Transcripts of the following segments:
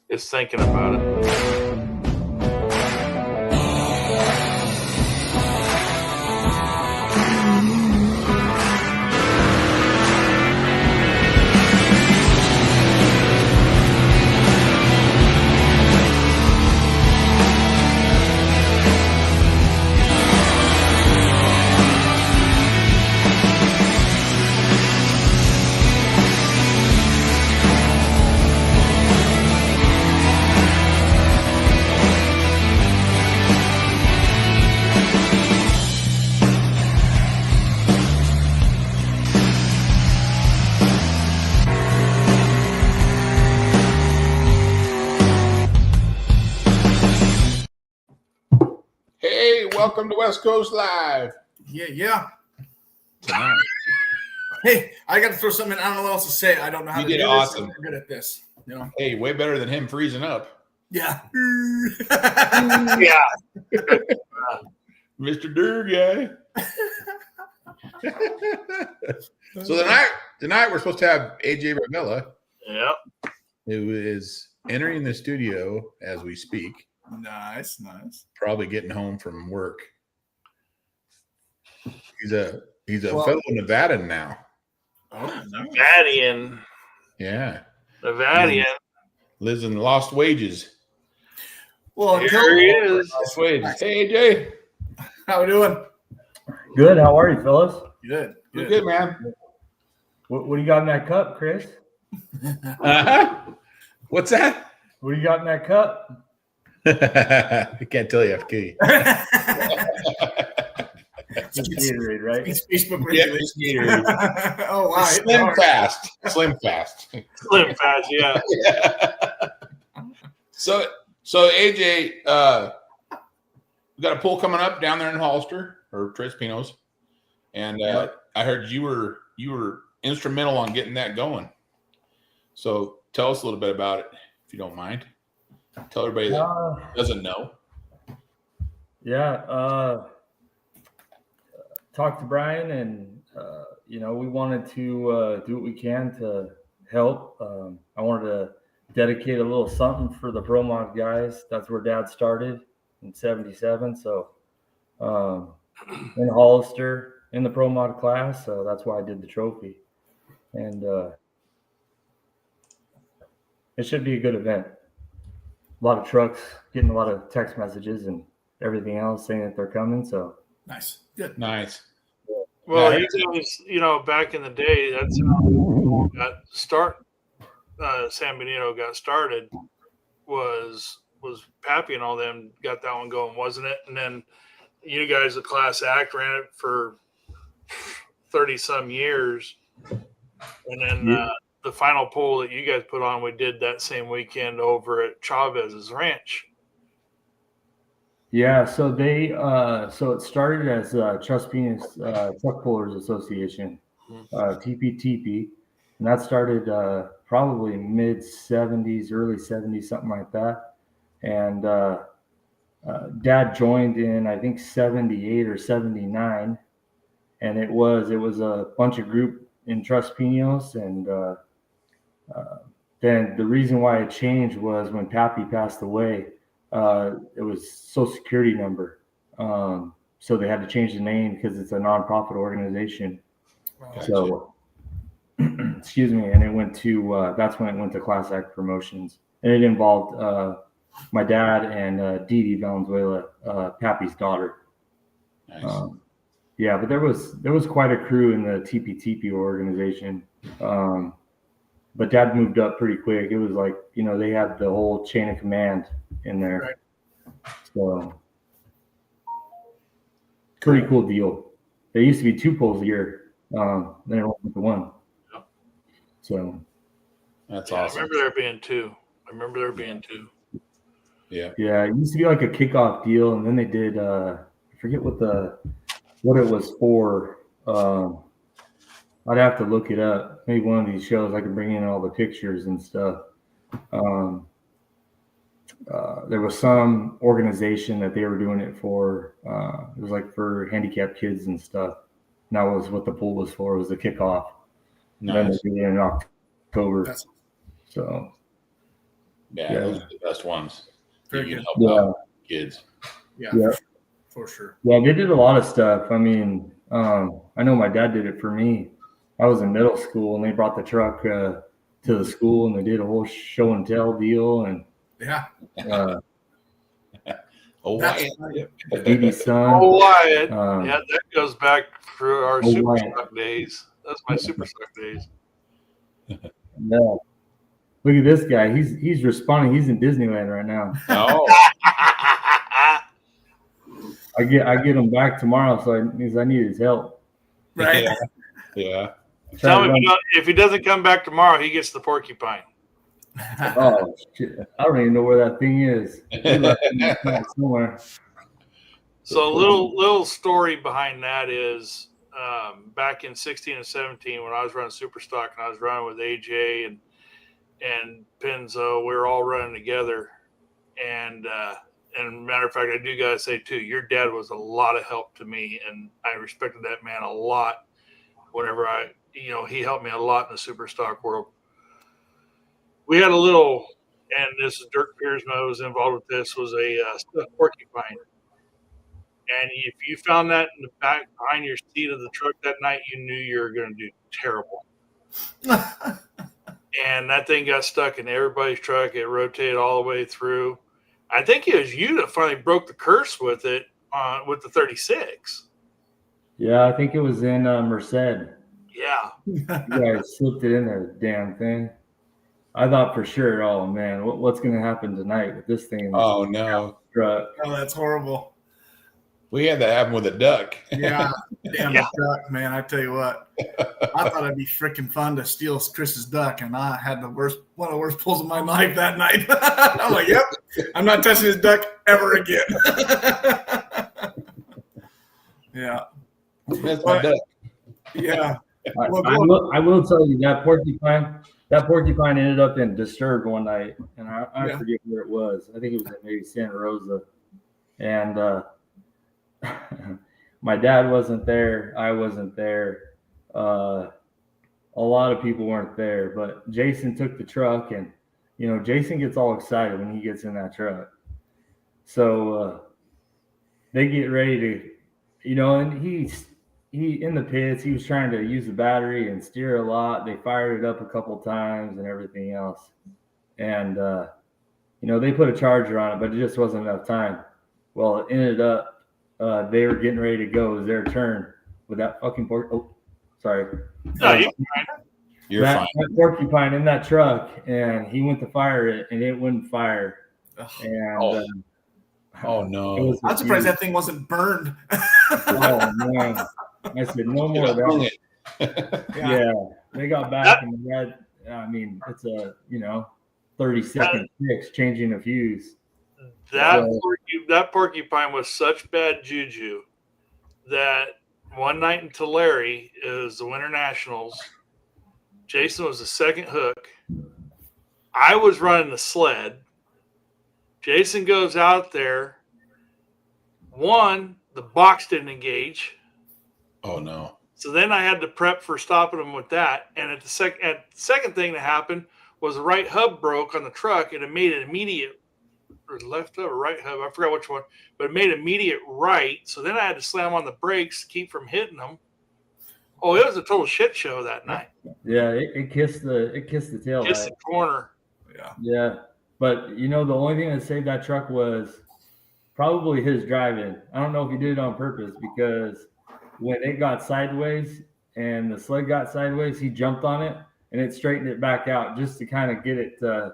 is thinking about it. Welcome to West Coast Live. Yeah. Tonight. Hey, I got to throw something in. I don't know what else to say. I don't know how to do awesome. This. I'm good at this. You know. Hey, way better than him freezing up. Yeah. Yeah. Mr. Durr guy. So tonight we're supposed to have Aj Rovella. Yep. Who is entering the studio as we speak. Nice. Probably getting home from work. He's a fellow Nevadan now. Oh, Nevadian. Yeah. Nevadian. Lives in Lost Wages. Well, here he is. Lost Wages. Hey, AJ. How we doing? Good. How are you, fellas? Good, man. What do you got in that cup, Chris? What's that? What do you got in that cup? I can't tell you, FK. It's Gatorade, right? It's Facebook regulations. Yeah, oh, wow. Slim fast. Yeah. So AJ, we got a pool coming up down there in Hollister or Tres Pinos, and I heard you were instrumental on getting that going. So tell us a little bit about it, if you don't mind. Tell everybody that doesn't know. Yeah. Talked to Brian, and we wanted to do what we can to help. I wanted to dedicate a little something for the Pro Mod guys. That's where Dad started in '77. So in Hollister in the Pro Mod class. So that's why I did the trophy, and it should be a good event. A lot of trucks, getting a lot of text messages and everything else saying that they're coming. So nice. Good. Nice. Well, you guys, back in the day, that's how San Benito got started was Pappy and all them got that one going, wasn't it? And then you guys, the class act, ran it for 30 some years. And then the final poll that you guys put on, we did that same weekend over at Chavez's ranch. Yeah, so it started as Trust Venus Truck Pullers Association, TPTP, and that started probably mid '70s, early '70s, something like that. And Dad joined in, I think, '78 or '79, and it was a bunch of group in Tres Pinos, and then the reason why it changed was when Pappy passed away. It was Social Security number, so they had to change the name because it's a nonprofit organization. Gotcha. So, excuse me, and it went to that's when it went to Class Act Promotions, and it involved my dad and Dee Dee Valenzuela, Pappy's daughter. Nice. Yeah, but there was quite a crew in the TPTP organization. But Dad moved up pretty quick. It was like, they had the whole chain of command in there. Right. So pretty cool deal. There used to be 2 polls a year. Then it went to 1. So that's awesome. I remember there being 2. Yeah. Yeah, it used to be like a kickoff deal, and then they did I forget what it was for. I'd have to look it up. Maybe one of these shows I can bring in all the pictures and stuff. There was some organization that they were doing it for. It was like for handicapped kids and stuff. And that was what the pool was for. It was the kickoff. Nice. And then they did it in October. So Yeah, Yeah. those are the best ones. Very You can good. help out kids. Yeah, Yeah. for sure. Yeah, they did a lot of stuff. I mean, I know my dad did it for me. I was in middle school, and they brought the truck to the school, and they did a whole show and tell deal. And Yeah. Oh, That's Wyatt. Dee son. Oh, Wyatt. Um, Yeah, that goes back for our Oh, super Wyatt. stock days. That's my super stock days. Yeah. Look at this guy. He's responding. He's in Disneyland right now. Oh, I get him back tomorrow, so I need his help. Right. yeah. Tell me if he doesn't come back tomorrow, he gets the porcupine. Oh shit! I don't even know where that thing is. He left it somewhere. So a little story behind that is back in 16 and 17 when I was running Superstock and I was running with AJ and Penzo, we were all running together. And matter of fact, I do gotta say too, your dad was a lot of help to me, and I respected that man a lot. Whenever he helped me a lot in the Superstock world. We had a little, and this is Dirk Piersma was involved with this, was a stuffed porcupine. And if you found that in the back behind your seat of the truck that night, you knew you were going to do terrible. And that thing got stuck in everybody's truck. It rotated all the way through. I think it was you that finally broke the curse with it with the 36. Yeah, I think it was in Merced. Yeah. You guys slipped it in there, damn thing. I thought for sure, oh man, what's going to happen tonight with this thing in the Oh no. truck? Oh, that's horrible. We had that happen with a duck. Yeah. Damn Yeah. duck, man. I tell you what. I thought it'd be freaking fun to steal Chris's duck, and I had one of the worst pulls of my life that night. I'm like, yep, I'm not touching his duck ever again. Yeah. That's my duck. Yeah. I will tell you that porcupine ended up in Disturbed one night, and I forget where it was. I think it was at maybe Santa Rosa, and my dad wasn't there. I wasn't there. A lot of people weren't there, but Jason took the truck, and Jason gets all excited when he gets in that truck. So they get ready to, and he in the pits, he was trying to use the battery and steer a lot. They fired it up a couple times and everything else. And, they put a charger on it, but it just wasn't enough time. Well, it ended up, they were getting ready to go. It was their turn with that fucking sorry. No, You're fine. That porcupine in that truck, and he went to fire it, and it wouldn't fire. And oh no! I'm surprised that thing wasn't burned. Oh man! I said no more of that. Yeah, they got back, and that. I mean, it's a 30-second fix, changing a fuse. That porcupine was such bad juju that one night in Tulare is the Winter Nationals. Jason was the second hook. I was running the sled. Jason goes out there. One, the box didn't engage. Oh no! So then I had to prep for stopping him with that. And at the second thing that happened was the right hub broke on the truck, and it made an immediate left hub or right hub. I forgot which one, but it made immediate right. So then I had to slam on the brakes to keep from hitting them. Oh, it was a total shit show that night. Yeah, it kissed the tail. Kissed the corner. Yeah. But the only thing that saved that truck was probably his driving. I don't know if he did it on purpose, because when it got sideways and the sled got sideways, he jumped on it and it straightened it back out just to kind of get it give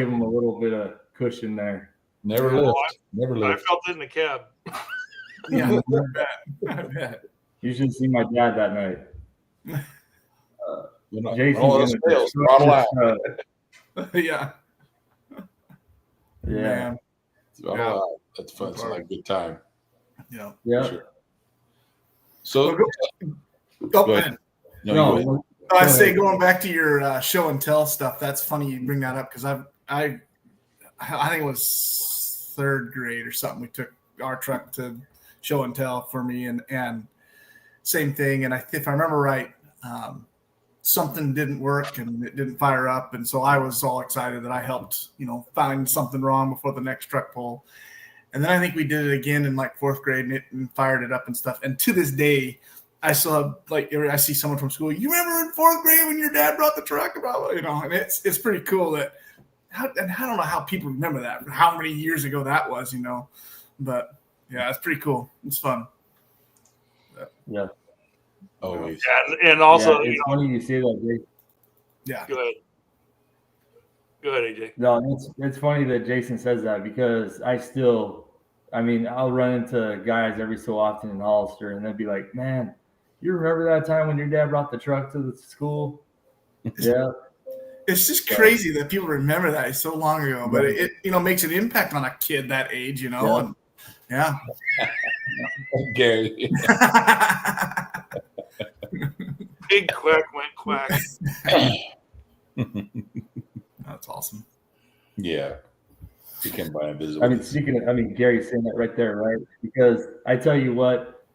him a little bit of cushion there. Never lived. I felt it in the cab. Yeah, I bet. You should see my dad that night. Jason's Yeah. Yeah. That's fun. It's like a good time. Yeah. Yeah. Sure. So go ahead. No, I say going back to your show and tell stuff. That's funny you bring that up, because I think it was third grade or something. We took our truck to show and tell for me, and same thing. And if I remember right, something didn't work and it didn't fire up. And so I was all excited that I helped, find something wrong before the next truck pull. And then I think we did it again in like 4th grade and fired it up and stuff. And to this day, I still have, like, I see someone from school, you remember in 4th grade when your dad brought the truck about, and it's pretty cool that, and I don't know how people remember that, how many years ago that was, but yeah, it's pretty cool. It's fun. Yeah. Always. Yeah, and also, it's funny you say that, Jason. Yeah. Go ahead, AJ. No, it's funny that Jason says that because I'll run into guys every so often in Hollister and they'll be like, man, you remember that time when your dad brought the truck to the school? Yeah. It's just crazy that people remember that. It's so long ago, but it makes an impact on a kid that age, Yeah. And, yeah. Gary. Big quack went quack. That's awesome. Yeah. You can buy a visit. Gary's saying that right there, right? Because I tell you what,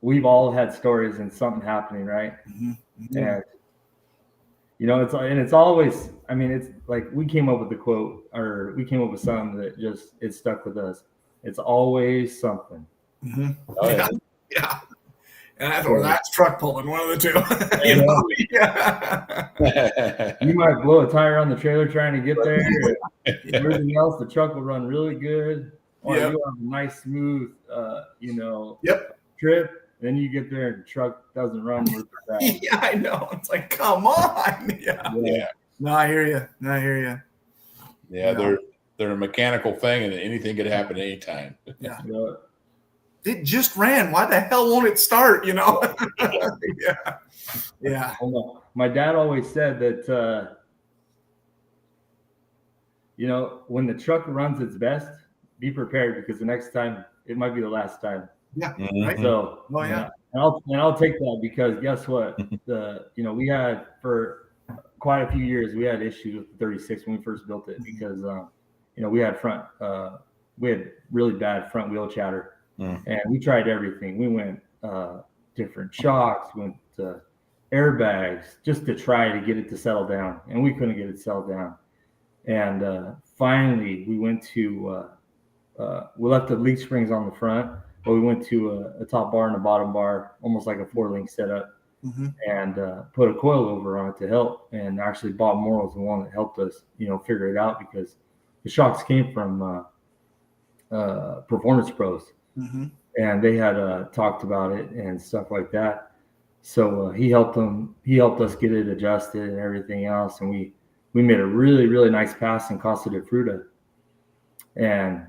we've all had stories and something happening, right? Mm-hmm. And it's always, it's like we came up with the quote, or we came up with something that just it stuck with us. It's always something. Mm-hmm. Oh, yeah. Yeah. And that's truck pulling, one of the two. You might blow a tire on the trailer trying to get there. Everything else, the truck will run really good. Or you'll have a nice, smooth, trip. Then you get there and the truck doesn't run really fast. Yeah, I know. It's like, come on. Yeah. No, I hear you. Yeah, they're a mechanical thing, and anything could happen anytime. Yeah. It just ran. Why the hell won't it start? Yeah. My dad always said that, when the truck runs its best, be prepared because the next time it might be the last time. Yeah. Mm-hmm. Right. So, yeah. And I'll take that because guess what? We had for quite a few years, we had issues with the 36 when we first built it because, we had really bad front wheel chatter. And we tried everything. We went different shocks, went airbags just to try to get it to settle down. And we couldn't get it settled down. And finally, we went to we left the leaf springs on the front, but we went to a top bar and a bottom bar, almost like a 4-link setup, and put a coilover on it to help. And actually, Bob Morrill's the one that helped us, figure it out because the shocks came from Performance Pros. And they had talked about it and stuff like that. So he helped us get it adjusted and everything else. And we made a really, really nice pass in Costa de Fruta. And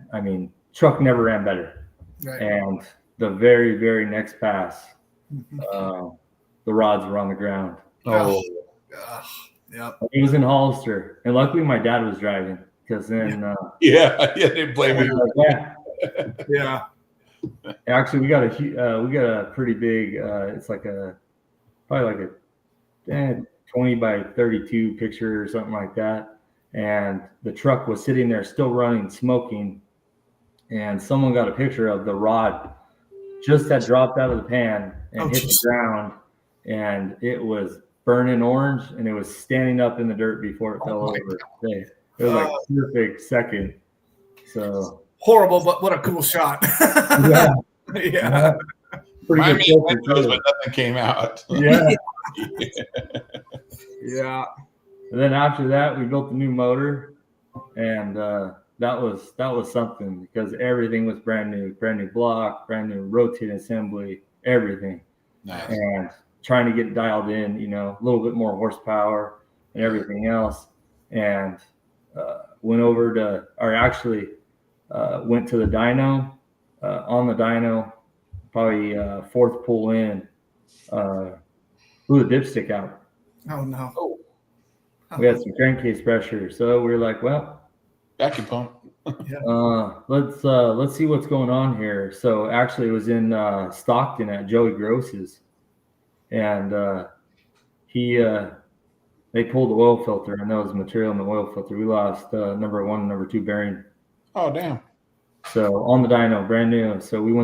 truck never ran better. Right. And the very, very next pass, the rods were on the ground. Oh, yeah. It was in Hollister. And luckily my dad was driving because then they blame me. Yeah. Actually, we got a pretty big. It's like probably a 20 by 32 picture or something like that. And the truck was sitting there still running, smoking. And someone got a picture of the rod just had dropped out of the pan and hit the ground, and it was burning orange, and it was standing up in the dirt before it fell over. It was like perfect second. So. Horrible, but what a cool shot. Yeah. Pretty good filter, but nothing came out. Yeah. Yeah. And then after that, we built the new motor, and that was something because everything was brand new block, brand new rotating assembly, everything. Nice. And trying to get dialed in, a little bit more horsepower and everything else. And went to the dyno. On the dyno, probably fourth pull in, blew the dipstick out. Oh no! We had some crankcase pressure, so we were like, well, vacuum pump. Let's see what's going on here. So actually, it was in Stockton at Joey Gross's, and they pulled the oil filter, and there was material in the oil filter. We lost number 1 and number 2 bearing. Oh damn! So on the dyno, brand new. So we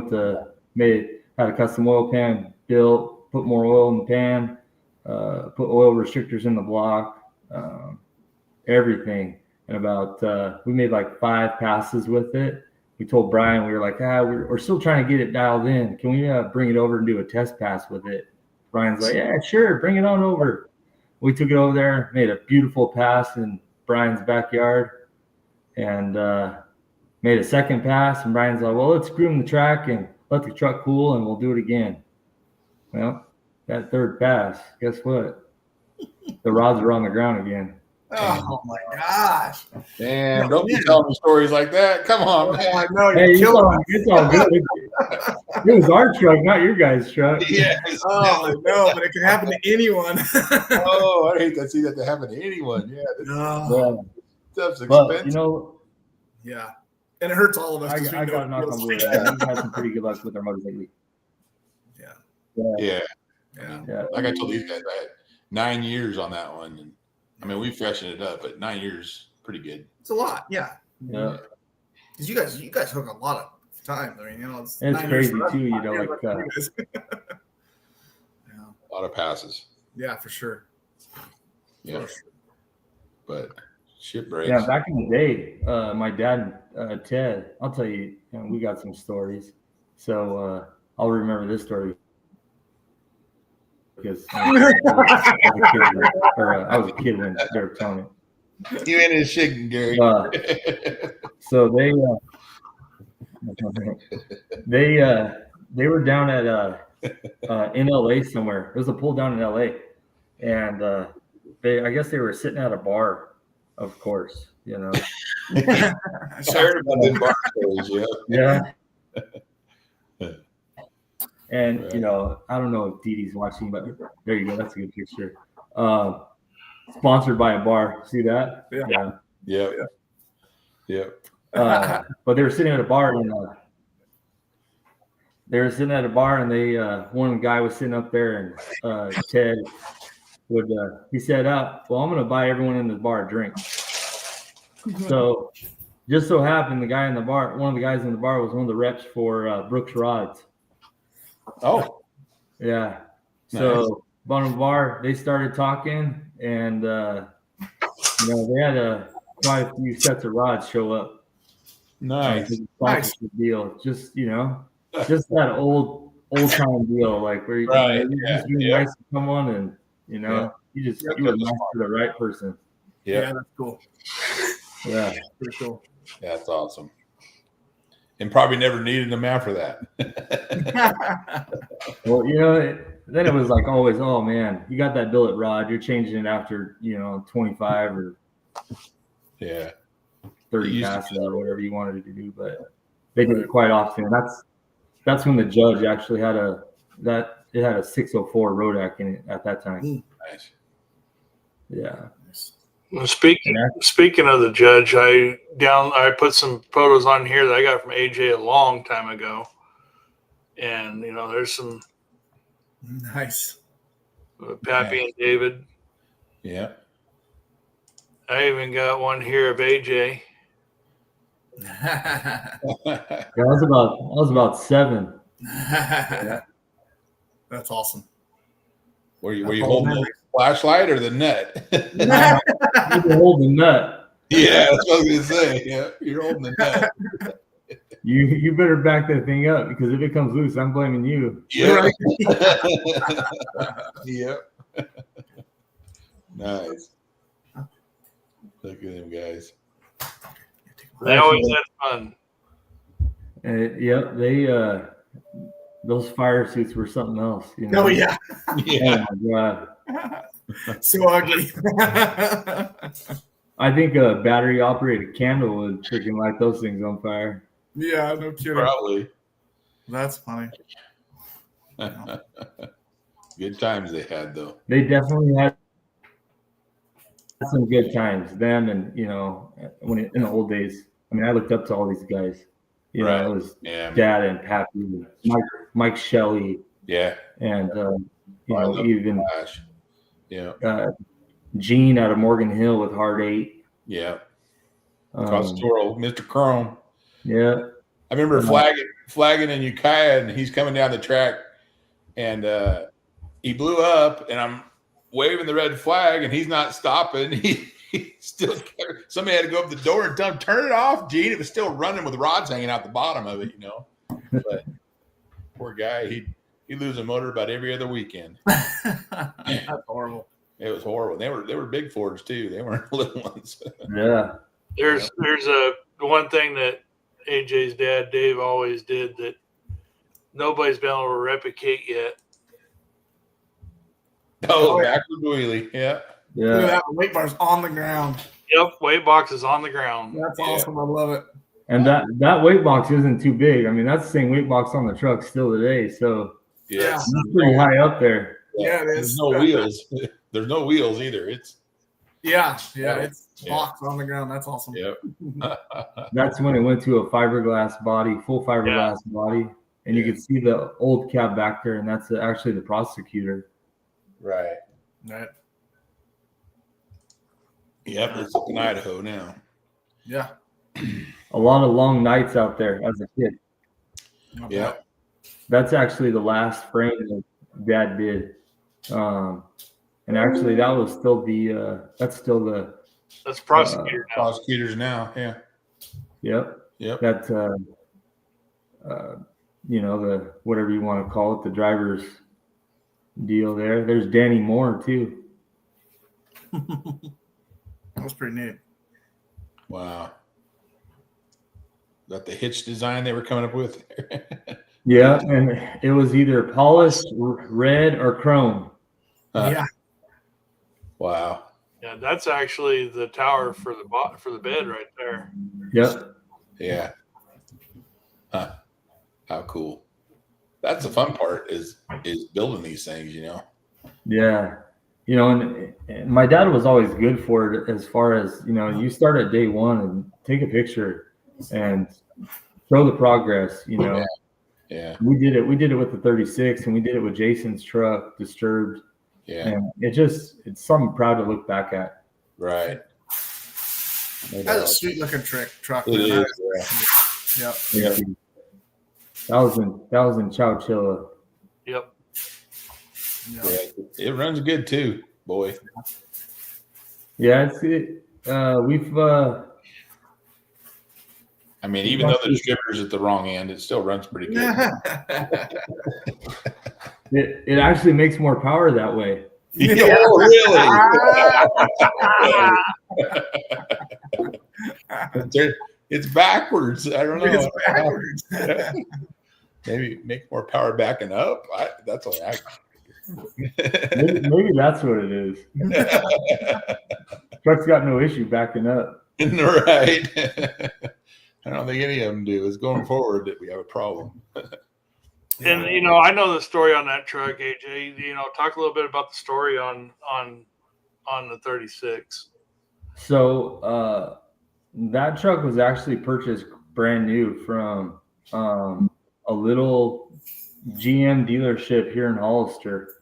had a custom oil pan built, put more oil in the pan, put oil restrictors in the block, everything. And about we made like 5 passes with it. We told Brian, we were like, we're still trying to get it dialed in. Can we bring it over and do a test pass with it? Brian's like, yeah, sure, bring it on over. We took it over there, made a beautiful pass in Brian's backyard, and made a second pass. And Brian's like, well, let's groom the track and let the truck cool, and we'll do it again. Well, that third pass, guess what? The rods were on the ground again. Oh my gosh! Damn, don't be telling me stories like that. Come on, man. I know Hey, you're killing it's all good. It was our truck, not your guys' truck. Yes. Oh, I know, but it can happen to anyone. Oh, I hate to see that happen to anyone. Yeah, Oh, stuff's expensive. But, you know, yeah, and it hurts all of us. 'cause we I know got to it knock feels on wood. like We've had some pretty good luck with our motors lately. Yeah. Yeah. Like I told these guys, I had 9 years on that one. And I mean, we freshened it up, but 9 years, pretty good. It's a lot. Yeah. Yeah. Because you guys hook a lot of time. I mean, you know, it's And it's 9 years crazy for us, too, you 5 know, years like, for you guys. Yeah. A lot of passes. Yeah, for sure. Yeah. For sure. But shit breaks. Yeah, back in the day, my dad, Ted, I'll tell you, we got some stories. So I'll remember this story because I was a kid when they were telling it. You ain't his shit, Gary. So they were down at in LA somewhere. It was a pull down in LA, and I guess they were sitting at a bar, of course, you know. I heard about them bar stories, Yeah. And you know, I don't know if Dee Dee's watching, but there you go. That's a good picture. Sponsored by a bar. See that? Yeah. Yep. But they were sitting at a bar, and they one guy was sitting up there, and Ted would he said, well, I'm gonna buy everyone in the bar a drink. So just so happened one of the guys in the bar was one of the reps for Brooks Rods. Oh, yeah. So bottom of the bar, they started talking, and you know, they had quite a few sets of rods show up. nice. Deal, just you know, just that old time deal, like where you just being nice to someone, and you know, you were nice to the right person. Yeah, that's cool. Yeah, Pretty cool. That's awesome. And probably never needed them after that. Well, you know, then it was like always, oh man, you got that billet rod, you're changing it after, you know, 25 or 30 passes or whatever you wanted to do, but they did it quite often. That's when the judge actually had a 604 Rodak in it at that time. Nice. Yeah. Well, speaking of the judge, I put some photos on here that I got from AJ a long time ago, and you know, there's some nice. Pappy and David. Yeah. I even got one here of AJ. Yeah, I was about 7. That's awesome. Were you holding the flashlight or the nut? You're holding the nut. Yeah, that's what I was gonna say. Yeah, you're holding the nut. You better back that thing up, because if it comes loose, I'm blaming you. Yeah. Yep. Nice. Look at them guys. They always had fun. Yep, those fire suits were something else. You know? Oh yeah. Yeah. Oh my God. So ugly. I think a battery operated candle would freaking light those things on fire. Yeah, no kidding. Probably. That's funny. Good times they had though. They definitely had some good times. Them and, you know, in the old days. I mean, I looked up to all these guys. You know, it was Dad and Pappy, and Mike Shelley. Yeah. And you know, even Gene out of Morgan Hill with Hard 8. Yeah. Costoro, Mr. Chrome. Yeah. I remember flagging in Ukiah, and he's coming down the track, and he blew up, and waving the red flag, and he's not stopping. He still, somebody had to go up the door and tell him, turn it off, Gene. It was still running with rods hanging out the bottom of it, But poor guy, he'd lose a motor about every other weekend. That's horrible. It was horrible. They were big Fords too. They weren't little ones. Yeah. There's one thing that AJ's dad Dave always did that nobody's been able to replicate yet. Oh, backward wheelie. Yeah. Look at that. The weight bar's on the ground. Yep, weight box is on the ground. That's awesome. I love it. And that weight box isn't too big. I mean, that's the same weight box on the truck still today. So Yeah. it's pretty high up there. Yeah, it is. There's no wheels. There's no wheels either. It's it's box on the ground. That's awesome. Yep. That's when it went to a fiberglass body, full fiberglass body. And you could see the old cab back there, and that's actually the prosecutor. Right. Right. Yep. It's up in Idaho now. Yeah. A lot of long nights out there as a kid. Yeah. That's actually the last frame that Dad did. And actually that was still that's prosecutor now. Prosecutors now. Yeah. Yep. Yep. The whatever you want to call it, the driver's deal there. There's Danny Moore too. That was pretty neat. Wow. That the hitch design they were coming up with. Yeah, and it was either polished red or chrome. Yeah. Wow. Yeah, that's actually the tower for the bed right there. Yep. Yeah. Huh. How cool. That's the fun part is building these things, Yeah. And my dad was always good for it as far as, you start at day one and take a picture and show the progress, Yeah. We did it with the 36 and we did it with Jason's truck, Disturbed. Yeah. And it's something proud to look back at. Right. That's a sweet looking truck. It Man. is. Yep. Yeah. That was in Chowchilla. Yep. Yeah. It runs good too, boy. Yeah, we've I mean, even though the distributor's at the wrong end, it still runs pretty good. it actually makes more power that way. Oh, really? It's backwards. I don't know. It's backwards. Maybe make more power backing up. That's what I. Maybe that's what it is. Truck's got no issue backing up. Right. I don't think any of them do. It's going forward that we have a problem. And I know the story on that truck, AJ. Talk a little bit about the story on the 36. So that truck was actually purchased brand new from a little GM dealership here in Hollister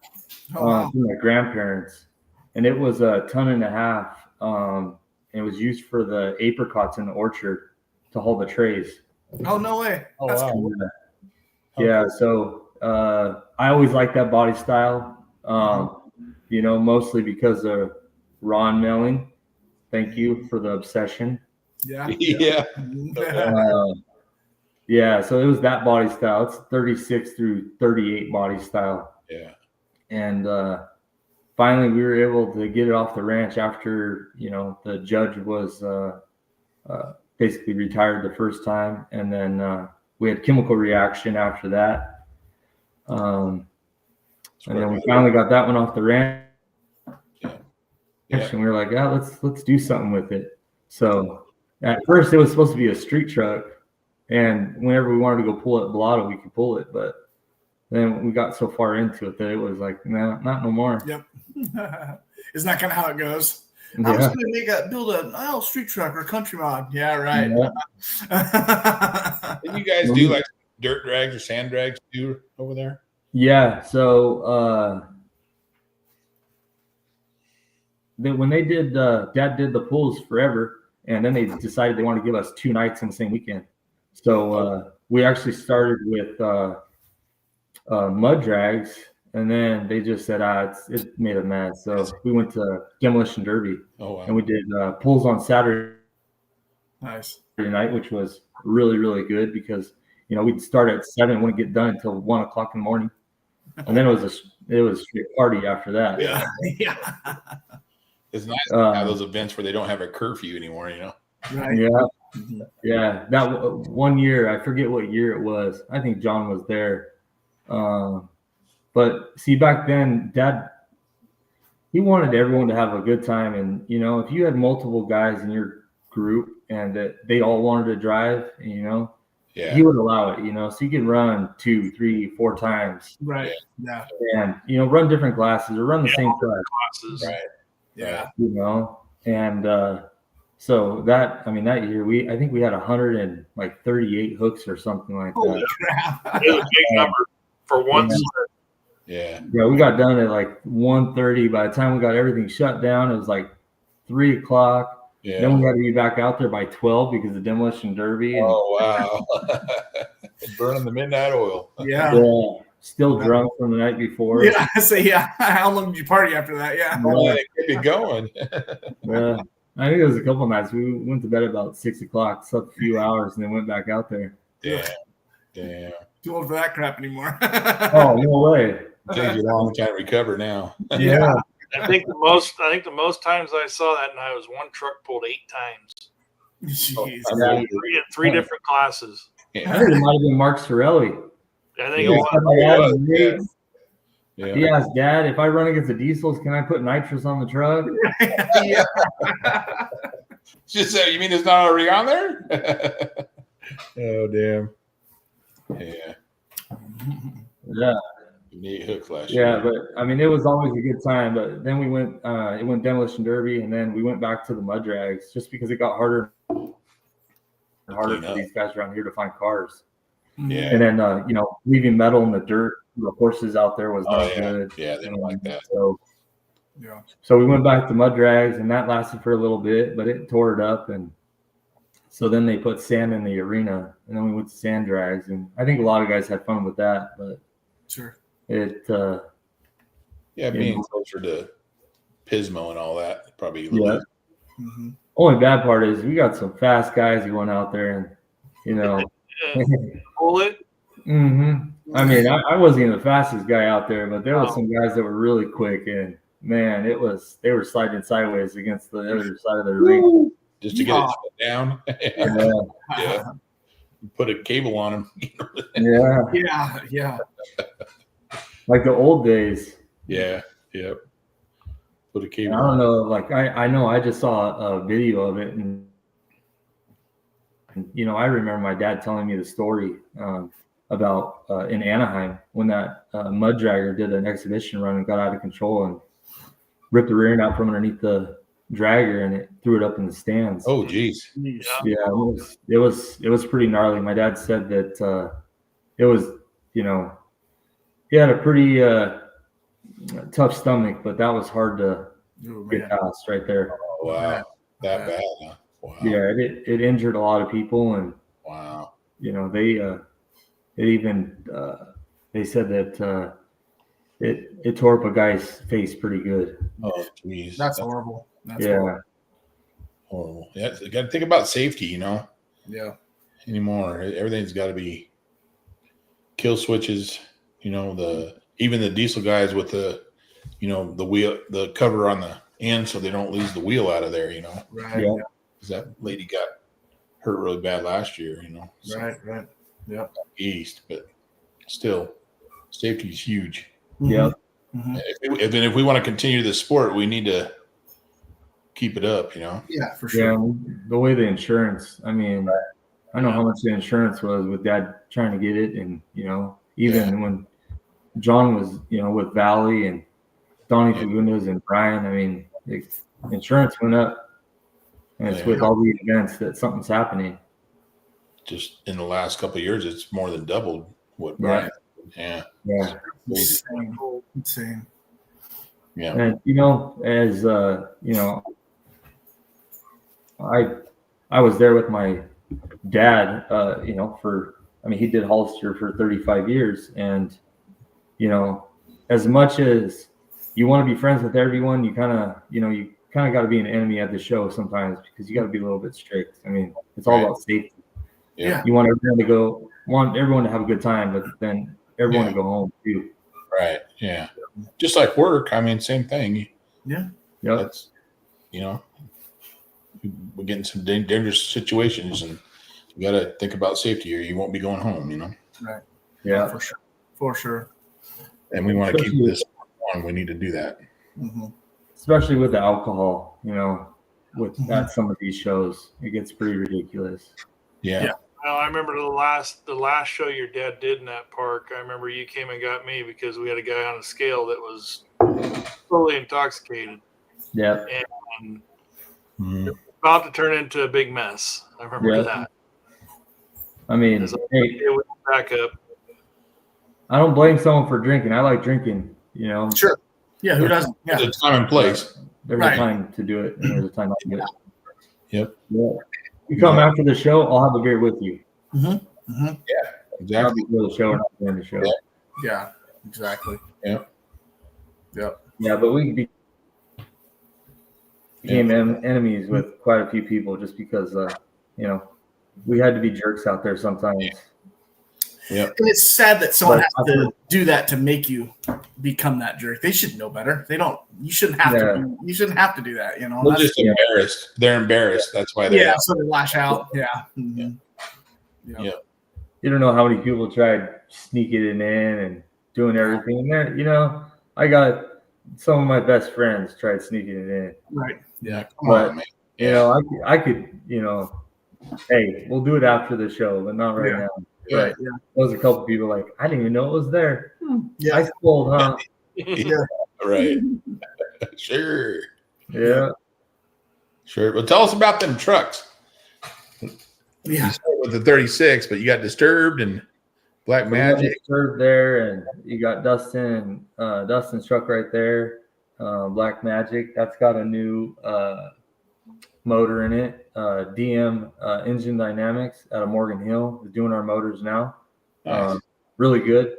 from my grandparents, and it was 1.5 tons. It was used for the apricots in the orchard to hold the trays. Oh, no way. Oh, That's wow. cool. Yeah, so I always liked that body style, mostly because of Ron Melling. Thank you for the obsession. Yeah. Yeah. Yeah, so it was that body style. It's 36 through 38 body style. Yeah. And finally, we were able to get it off the ranch after, the judge was basically retired the first time. And then we had chemical reaction after that. And then we finally got that one off the ranch. Yeah. And we were like, yeah, let's do something with it. So at first it was supposed to be a street truck. And whenever we wanted to go pull it at Blotto, we could pull it. But then we got so far into it that it was like, no, not no more. Yep. Isn't that kind of how it goes? I was Yeah. going to build a street truck or a country mod. Yeah, right. Did you guys do like dirt drags or sand drags too over there? Yeah. So when they did, Dad did the pulls forever, and then they decided they wanted to give us 2 nights in the same weekend. So we actually started with mud drags, and then they just said, it made a mess. So we went to Demolition Derby, Oh, wow. and we did pulls on Saturday Nice. night, which was really, really good because we'd start at 7, wouldn't get done until 1 o'clock in the morning, and then it was a straight party after that. Yeah. Yeah. It's nice to have those events where they don't have a curfew anymore, Right. Yeah. Mhm. Yeah, that one year, I forget what year it was. I think John was there. But see, back then, Dad, he wanted everyone to have a good time. And, if you had multiple guys in your group and that they all wanted to drive, Yeah. he would allow it, so you could run 2, 3, 4 times Right. Yeah. and, run different classes or run the same class, Classes. Right. Yeah. and, so that year I think we had 138 hooks or something like Holy that. crap. It was a big number for one Yeah. slip. Yeah. Yeah, we got done at like 1:30. By the time we got everything shut down, it was like 3 o'clock. Yeah. Then we had to be back out there by 12 because of Demolition Derby. And, Oh, wow. Burning the midnight oil. Yeah. still drunk from the night before. Yeah. So yeah. How long did you party after that? Yeah. Oh, they keep it going. Yeah. I think it was a couple nights. We went to bed about 6 o'clock, slept a few hours, and then went back out there. Damn. Too old for that crap anymore. Oh, no way. It takes you a long time to recover now. Yeah. I think the most times I saw that night was one truck pulled 8 times. Jeez. Yeah. Three different classes. I think it might have been Mark Sorelli. I think Yeah. it was. Yeah. He asked Dad, if I run against the diesels, can I put nitrous on the truck? Yeah. Just you mean it's not already on there? Oh, damn. Yeah. Yeah. Neat hooks last Yeah, year. but it was always a good time. But then we went, it went Demolition Derby, and then we went back to the mud drags just because it got harder and harder Clean for up. these guys around here to find cars. Yeah. And then, leaving metal in the dirt, the horses out there was Oh, not yeah. good. Yeah, they don't like that. Yeah. So we went back to mud drags, and that lasted for a little bit, but it tore it up. And so then they put sand in the arena, and then we went to sand drags. And I think a lot of guys had fun with that, but Sure. it, Being closer to Pismo and all that, probably a yeah. little Mm-hmm. Only bad part is we got some fast guys who went out there and, Pull it. I mean, I wasn't even the fastest guy out there, but there were some guys that were really quick, and man, they were sliding sideways against the other side of the ring. just to get it shut down. Yeah, Yeah. Put a cable on them. yeah, Yeah. Yeah. like the old days. Yeah. Yep. Put a I cable don't on. know, like I know I just saw a video of it, and I remember my dad telling me the story about in Anaheim when that mud dragger did an exhibition run and got out of control and ripped the rear end out from underneath the dragger, and it threw it up in the stands. Oh, geez. Yeah, it was pretty gnarly. My dad said that it was, he had a pretty tough stomach, but that was hard to Oh, get man. past right there. Oh, wow. That bad, huh? Wow. Yeah, it injured a lot of people, and Wow. they said that it tore up a guy's face pretty good. Oh, geez. That's horrible. That's Yeah, horrible. Yeah, you got to think about safety, Yeah. anymore. Everything's got to be kill switches, even the diesel guys with the wheel, the cover on the end so they don't lose the wheel out of there, Right. Yeah. because that lady got hurt really bad last year, so Right. Yeah. east, but still safety is huge. yeah, Mhm. If we want to continue the sport, we need to keep it up, Yeah, for sure. yeah. The way the insurance, I mean, I know how much the insurance was with Dad trying to get it, and even when John was with Valley and Donnie Fagundes and Brian, I mean, the insurance went up, and it's with all the events that something's happening. Just in the last couple of years, it's more than doubled what Yeah. Brian. Yeah. Yeah. Insane. Yeah. And as I was there with my dad, he did Hollister for 35 years, and as much as you want to be friends with everyone, you kind of got to be an enemy at the show sometimes because you got to be a little bit strict. I mean, it's all about safety. Yeah. You want everyone to have a good time, but then everyone to go home too. Right. Yeah. Just like work. I mean, same thing. Yeah. Yep. That's, we get in some dangerous situations, and you got to think about safety, or you won't be going home. Right. Yeah. For sure. For sure. And we want to keep this on. We need to do that. Mm-hmm. Especially with the alcohol, with at some of these shows, it gets pretty ridiculous. Yeah. Well, I remember the last show your dad did in that park. I remember you came and got me because we had a guy on a scale that was fully intoxicated. Yeah. And Mm-hmm. about to turn into a big mess. I remember that. I mean, it was back up. I don't blame someone for drinking. I like drinking, Sure. Yeah, who doesn't? Yeah. There's a time and place. There's a time to do it, and there's a time not to do it. Yep. Yeah. You come after the show, I'll have a beer with you. Mm-hmm. Mm-hmm. Yeah, exactly. Not before the show or not during the show. Yeah, exactly. Yep. Yep. Yeah, but we became enemies with quite a few people just because, we had to be jerks out there sometimes. Yeah. And it's sad that someone has to do that to make you become that jerk. They should know better. They don't. You shouldn't have to. You shouldn't have to do that. They're just embarrassed. They're embarrassed. That's why they. Yeah. So they lash out. Yeah. Mm-hmm. Yeah. You don't know how many people tried sneaking it in and doing everything. And there, I got some of my best friends tried sneaking it in. Right. Yeah. But I could. Hey, we'll do it after the show, but not right now. Right. There was a couple people like, I didn't even know it was there. Yeah. I spoiled, huh? Yeah. Right. Sure. Yeah. Sure. Well, tell us about them trucks. Yeah. You started with the 36, but you got Disturbed and Black Magic. Disturbed there, and you got Dustin's truck right there. Black Magic. That's got a new motor in it. DM Engine Dynamics out of Morgan Hill is doing our motors now. Nice. Really good.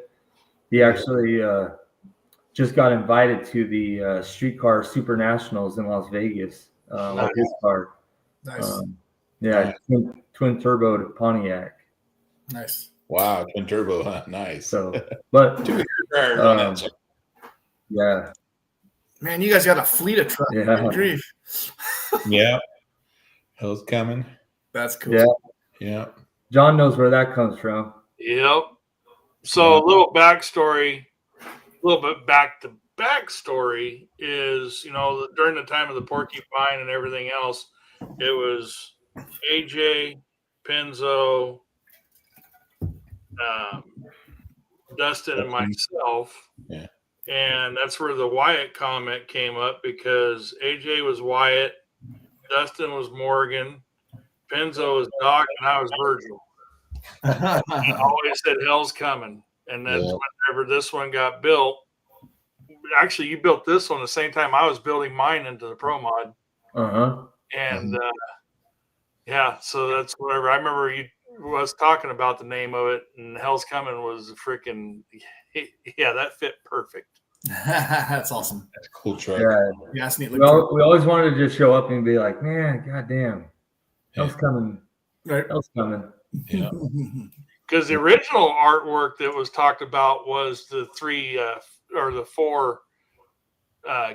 He actually just got invited to the Streetcar Super Nationals in Las Vegas with his car. Nice. Nice. Twin turbo to Pontiac. Nice. Wow, twin turbo, huh? Nice. So, but 2 years on that. Yeah. Man, you guys got a fleet of trucks. Yeah. Good grief. Yeah. Hell's coming. That's cool. Yeah. Yeah. John knows where that comes from. Yep. So a little backstory, a little bit backstory is, during the time of the Porcupine and everything else, it was AJ, Penzo, Dustin, and myself. Yeah. And that's where the Wyatt comment came up because AJ was Wyatt, Dustin was Morgan, Penzo was Doc, and I was Virgil. I always said hell's coming. And then whenever this one got built, actually you built this one the same time I was building mine into the Pro Mod. Uh-huh. And so that's whatever. I remember you was talking about the name of it, and Hell's Coming was freaking that fit perfect. That's awesome. That's a cool truck. Yeah, it's neat. We always wanted to just show up and be like, man, goddamn, Hell's coming. Right. Hell's coming. Yeah. Because the original artwork that was talked about was the 3 or the 4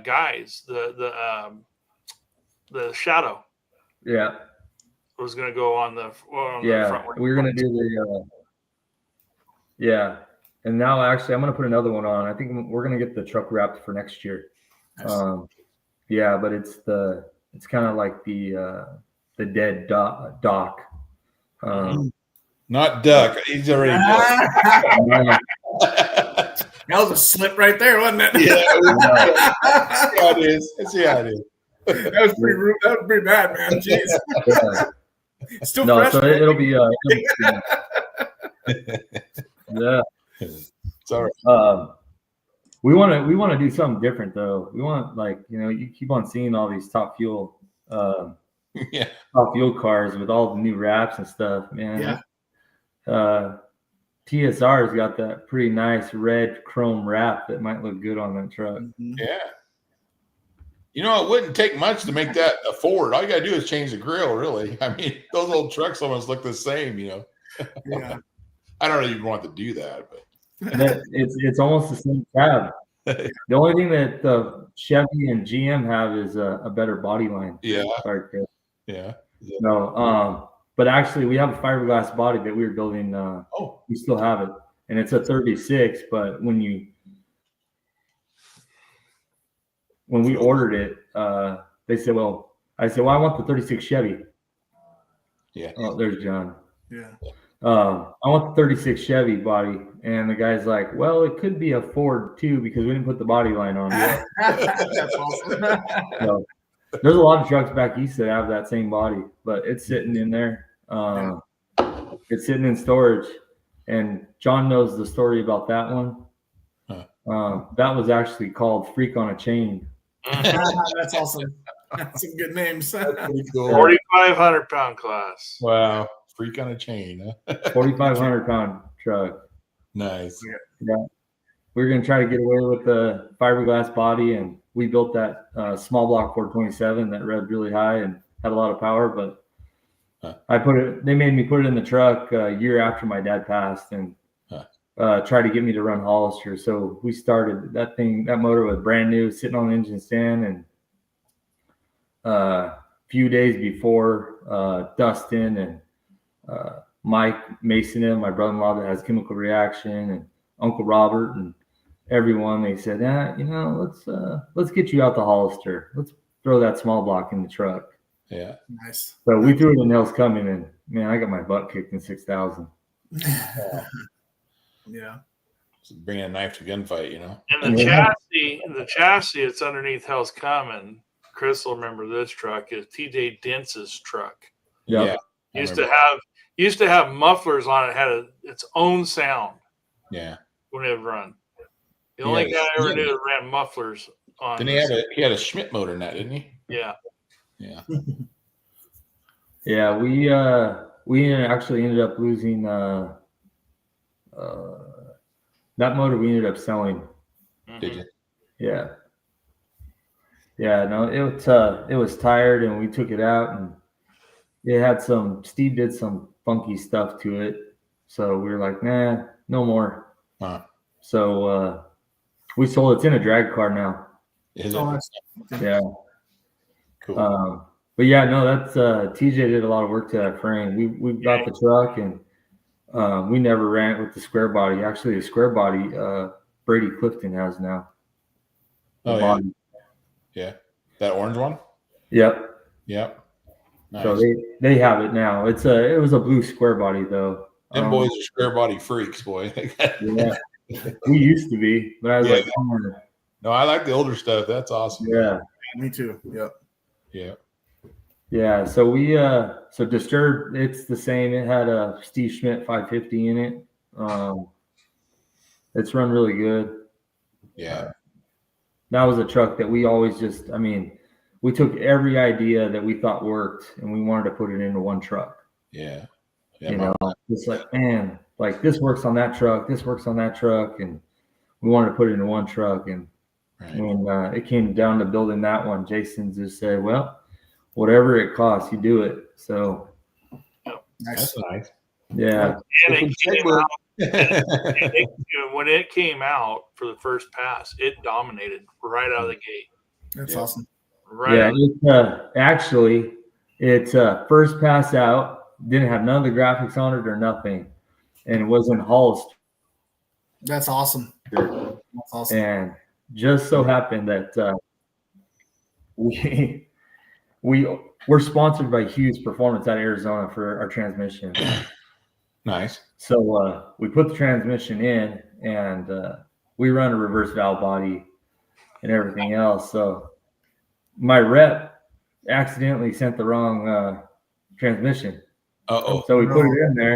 guys. The shadow. Yeah. Was going to go on the front. We were going to do the and now actually I'm going to put another one on. I think we're going to get the truck wrapped for next year. Nice. But it's kind of like the dead dock. Not Duck. He's already dead. That was a slip right there, wasn't it? Yeah. Yeah, it is. Yeah, it is. That was pretty rude. That was pretty bad, man. Jeez. Still no, fresh. So it'll be yeah. It's all right. We want to do something different though. We want you keep on seeing all these top fuel top fuel cars with all the new wraps and stuff, man. Yeah. TSR's got that pretty nice red chrome wrap that might look good on that truck. Mhm. Yeah. You know, it wouldn't take much to make that a Ford. All you got to do is change the grill, really. I mean, those old trucks almost look the same, you know. Yeah. I don't even want to do that, but It's almost the same cab. The only thing that the Chevy and GM have is a better body line. yeah, Sorry, Chris. yeah. No, but actually, we have a fiberglass body that we were building. Oh, We still have it, and it's a 36. But when we ordered it, they said, "Well," I said, "Well, I want the 36 Chevy." yeah. Oh, there's John. Yeah. I want the 36 Chevy body, and the guy's like, "Well, it could be a Ford too because we didn't put the body line on yet." That's awesome. So, there's a lot of trucks back east that have that same body, but it's sitting in there. It's sitting in storage, and John knows the story about that one. That was actually called "Freak on a Chain." That's awesome. That's some good names. Pretty cool. 4,500-pound class. Wow. Freak on a chain, huh? 4,500-pound truck. Nice. Yeah, we were gonna try to get away with the fiberglass body, and we built that small block 427 that revved really high and had a lot of power. But they made me put it in the truck a year after my dad passed, and tried to get me to run Hollister. So we started that motor was brand new, sitting on the engine stand, and a few days before Dustin and Mike Mason, my brother-in-law that has chemical reaction, and Uncle Robert and everyone, they said, let's get you out the Hollister. Let's throw that small block in the truck. Yeah. Nice. So we threw it in Nels Coming, and man, I got my butt kicked in 6,000. Yeah. Just bringing a knife to gunfight, you know. And the chassis it's underneath Hell's Common. Chris will remember this truck is TJ Dentz's truck. Yep. Yeah. Used to have mufflers on it. Had its own sound. Yeah. When it would run. The only guy I ever knew that ran mufflers on. Then he had a Schmidt motor in that, didn't he? Yeah. Yeah. Yeah, we actually ended up losing that motor. We ended up selling. Did you? Yeah. Yeah, no, it was tired, and we took it out, and it had Steve did some funky stuff to it. So we were like, nah, no more. So we sold it. It's in a drag car now. Is it? Yeah. Cool. But yeah, no, that's TJ did a lot of work to that frame. We got the truck, and we never ran it with the square body. Actually, the square body Brady Clifton has now. Oh yeah. Yeah. That orange one? Yep. Yep. Nice. So they have it now. It was a blue square body though. Them boys are square body freaks, boy. Yeah. We used to be, but I was like, no, I like the older stuff. That's awesome. Yeah. Me too. Yep. Yeah. Yeah. So so Disturbed, it's the same. It had a Steve Schmidt 550 in it. It's run really good. Yeah. That was a truck that we always we took every idea that we thought worked, and we wanted to put it into one truck. Yeah. It's like, man, like this works on that truck, this works on that truck, and we wanted to put it into one truck. And when it came down to building that one, Jason just said, well, whatever it costs, you do it. So that's nice. Yeah. And when it came out for the first pass, it dominated right out of the gate. That's awesome. Right. Yeah, it's first pass out. Didn't have none of the graphics on it or nothing, and it was in Hollister. That's awesome. That's awesome. And just so happened that we're sponsored by Hughes Performance out of Arizona for our transmission. Nice. So we put the transmission in, and we run a reverse valve body and everything else. So my rep accidentally sent the wrong transmission. So we put it in there,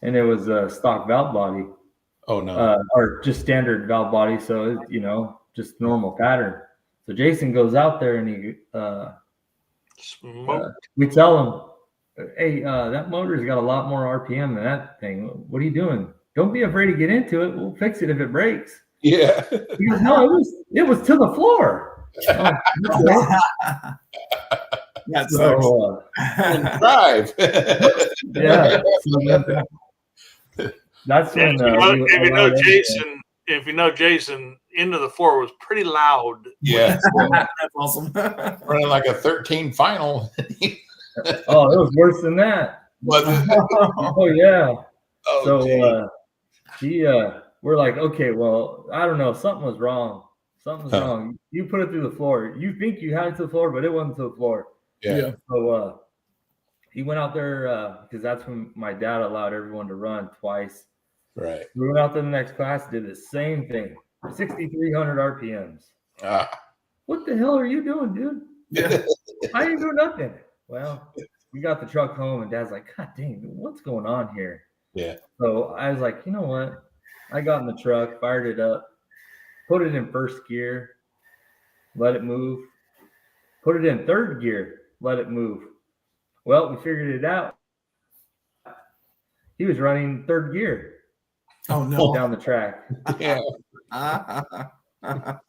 and it was a stock valve body. Oh no. Or just standard valve body. So just normal pattern. So Jason goes out there, and we tell him, hey, that motor's got a lot more RPM than that thing. What are you doing? don't be afraid to get into it. We'll fix it if it breaks. Yeah. He goes, no, it was to the floor. Oh, okay. That So, Drive. yeah. So that's when if you know Jason, into the floor was pretty loud. Yeah. That's awesome. Running like a 13 final. Oh, it was worse than that. Was it? Oh yeah. Oh, so we're like, okay, well, I don't know, something was wrong. Something's wrong. You put it through the floor. You think you had it to the floor, but it wasn't to the floor. Yeah. So he went out there because that's when my dad allowed everyone to run twice. Right. We went out to the next class, did the same thing, 6,300 RPMs. What the hell are you doing, dude? Yeah. I ain't doing nothing. Well, we got the truck home, and Dad's like, God dang, what's going on here? Yeah. So I was like, you know what? I got in the truck, fired it up, put it in first gear, let it move, put it in third gear, let it move. Well, we figured it out. He was running third gear. Oh no. Down the track. Yeah.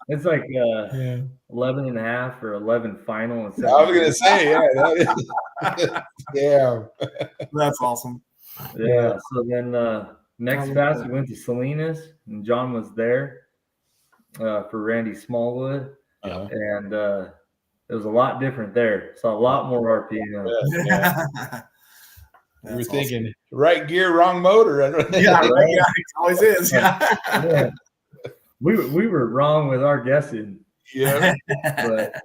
It's like 11 and a half or 11 final. I was going to say, yeah. That's awesome. Yeah. So then next pass, we went to Salinas, and John was there for Randy Smallwood. And it was a lot different there. Saw a lot more RPM. Yeah. You were thinking, right gear, wrong motor. Yeah, it always is. Yeah. We were wrong with our guessing. Yeah. But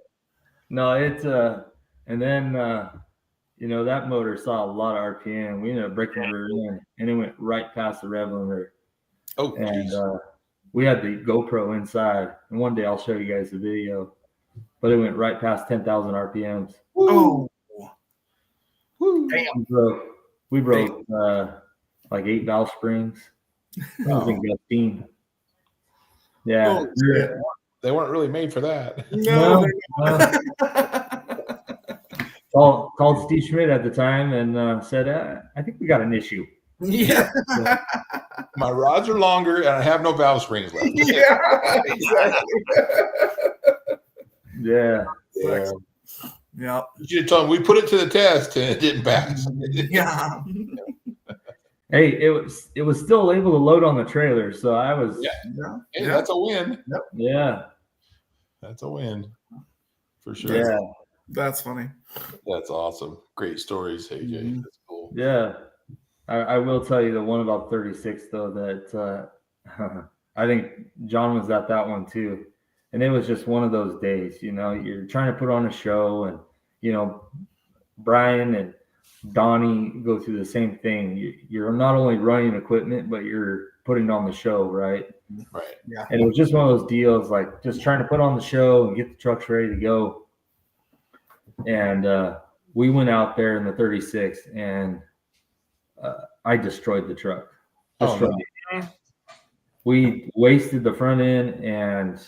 no, it's and then that motor saw a lot of RPM. We ended up breaking her in, and it went right past the rev limiter. Oh, and we had the GoPro inside, and one day I'll show you guys the video. But it went right past 10,000 RPMs. Oh, damn! We broke like 8 valve springs. It was in Gustine. Yeah. They weren't really made for that. No. Called Steve Schmidt at the time and said, I think we got an issue. Yeah. My rods are longer and I have no valve springs left. Yeah, exactly. Yeah. Yeah. You should have told him we put it to the test and it didn't pass. Yeah. Hey, it was still able to load on the trailer, so I was Hey, that's a win. Yep. Yeah. That's a win. For sure. Yeah. That's funny. That's awesome. Great stories, AJ. Mm-hmm. That's cool. Yeah. I will tell you the one about 36 though that I think John was at that one too. And it was just one of those days, you're trying to put on a show and Brian and Donnie go through the same thing. You're not only running equipment, but you're putting on the show, right? Right. Yeah. And it was just one of those deals, like just trying to put on the show and get the trucks ready to go. And we went out there in the 36, and I destroyed the truck. We wasted the front end, and